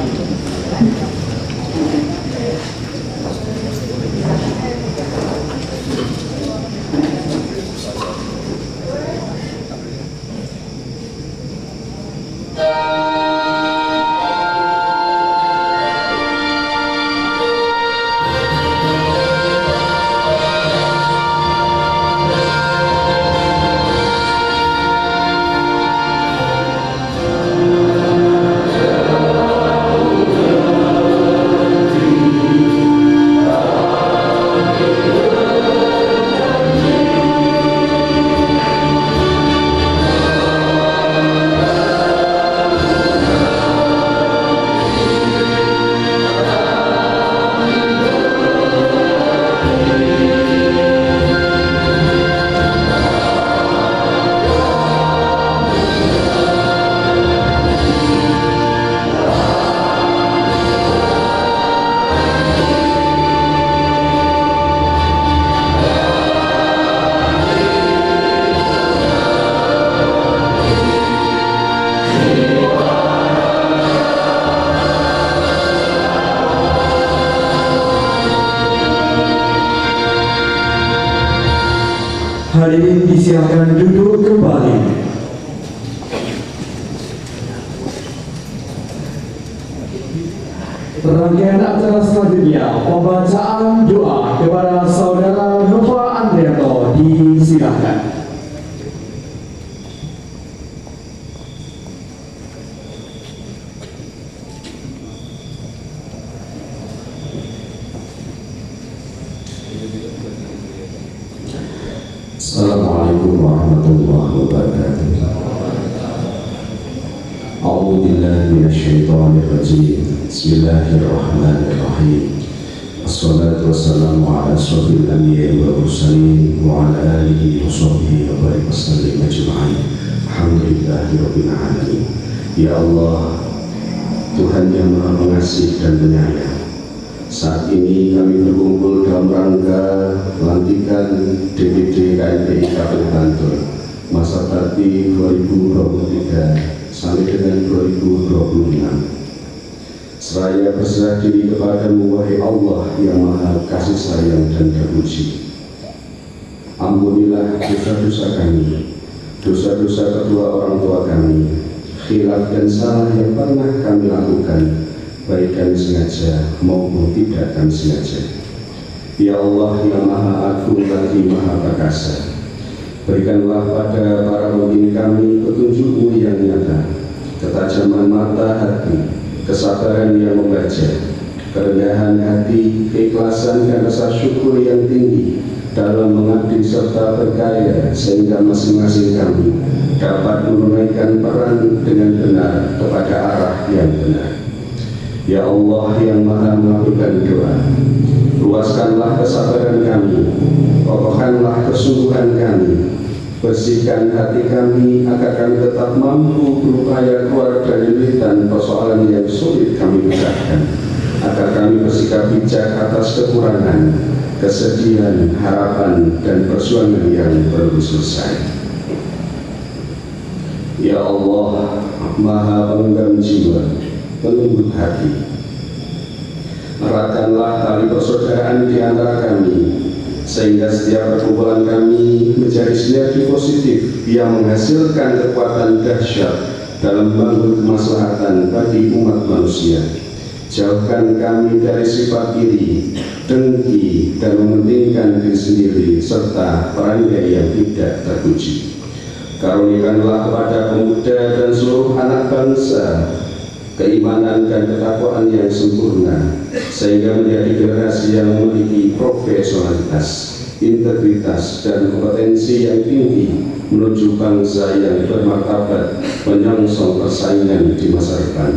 Hadirin disilakan duduk kembali. Rangkaian acara selanjutnya pembacaan doa kepada Saudara Nova Andrianto, disilakan. Assalamualaikum warahmatullahi wabarakatuh. A'udzu billahi minasyaitonir rajim. Bismillahirrahmanirrahim. Wassalatu wassalamu ala asyrofil anbiya'i wal mursalin wa ala alihi wa sahbihi wa barik wasallim ajma'in. Alhamdulillahirabbil alamin. Ya Allah, Tuhan yang Maha Pengasih dan Penyayang, saat ini kami berkumpul dalam rangka pelantikan DPD KNPI Kabupaten Bantul masa bakti 2023 sampai dengan 2026. Seraya berserah diri kepadamu, wahai Allah yang Maha Kasih Sayang dan Terpuji. Ampunilah dosa-dosa kami, dosa-dosa kedua orang tua kami, khilaf dan salah yang pernah kami lakukan, baik kami sengaja maupun tidak kami sengaja. Ya Allah yang Maha Agung lagi Maha Perkasa, berikanlah pada para pemimpin kami petunjuk-Mu yang nyata, ketajaman mata hati, kesabaran yang membaca, kerendahan hati, keikhlasan dan rasa syukur yang tinggi dalam mengabdi serta berkarya, sehingga masing-masing kami dapat menunaikan peran dengan benar kepada arah yang benar. Ya Allah yang Maha mengabulkan doa, luaskanlah kesabaran kami, kokohkanlah kesungguhan kami, bersihkan hati kami agar kami tetap mampu berupaya keluar dari lilitan persoalan yang sulit kami pecahkan, agar kami bersikap bijak atas kekurangan kesedihan, harapan, dan perjuangan yang belum selesai. Ya Allah, Maha Pengendam jiwa, pelembut hati, eratkanlah tali persaudaraan di antara kami, sehingga setiap perkumpulan kami menjadi sinergi positif yang menghasilkan kekuatan dahsyat dalam membangun kemaslahatan bagi umat manusia. Jauhkan kami dari sifat iri, dengki, dan mementingkan diri sendiri serta perangai yang tidak terpuji. Karunikanlah kepada pemuda dan seluruh anak bangsa keimanan dan ketakwaan yang sempurna, sehingga menjadi generasi yang memiliki profesionalitas, integritas, dan kompetensi yang tinggi menuju bangsa yang bermartabat menyongsong persaingan di masa depan.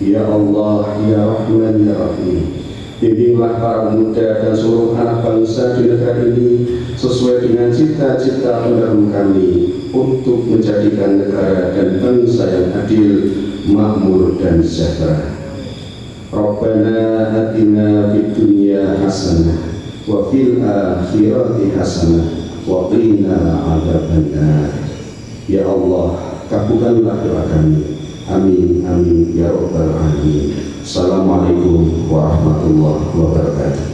Ya Allah, Ya Rahman, Ya Rahim, bimbinglah para pemuda dan seluruh anak bangsa di negara ini sesuai dengan cita-cita pendahulu kami untuk menjadikan negara dan bangsa yang adil, makmur, dan sejahtera. Rabbana atina fid dunya hasanah wa fil akhirati hasanah wa qina adzabannar. Ya Allah, kabulkanlah doa kami. Amin, amin, ya rabbal alamin. Assalamualaikum warahmatullahi wabarakatuh.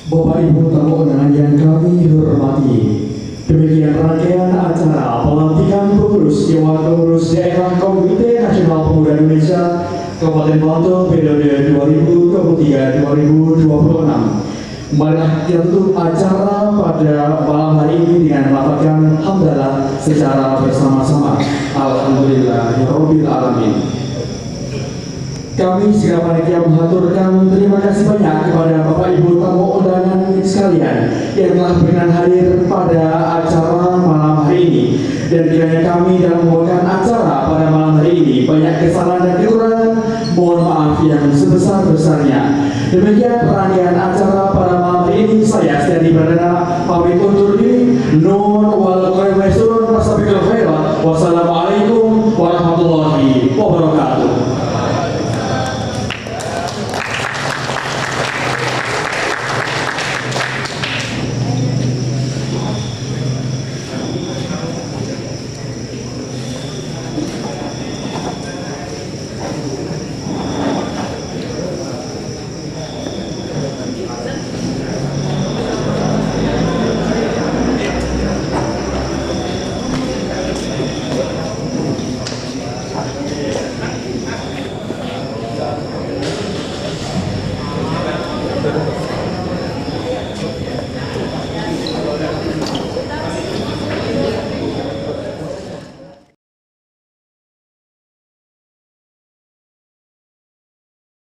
Bapak Ibu tamu undangan yang kami hormati, demikian rangkaian acara pelantikan pengurus Dewan Pengurus Daerah Komite Nasional Pemuda Indonesia Kabupaten Bantul periode 2023-2026. Marilah kita tutup acara pada malam hari ini dengan melafalkan hamdalah secara bersama-sama. Alhamdulillahirabbil alamin. Kami segera panitia mengaturkan terima kasih banyak kepada Bapak Ibu tamu undangan sekalian yang telah berkenan hadir pada acara malam hari ini. Dan kiranya kami dalam membawakan acara pada malam hari ini banyak kesalahan dan kekurangan, mohon maaf yang sebesar-besarnya. Demikian rangkaian acara pada malam hari ini. Saya Setiadi Pradana pamit undur diri. Nun wal khairat. Wassalamualaikum warahmatullahi wabarakatuh.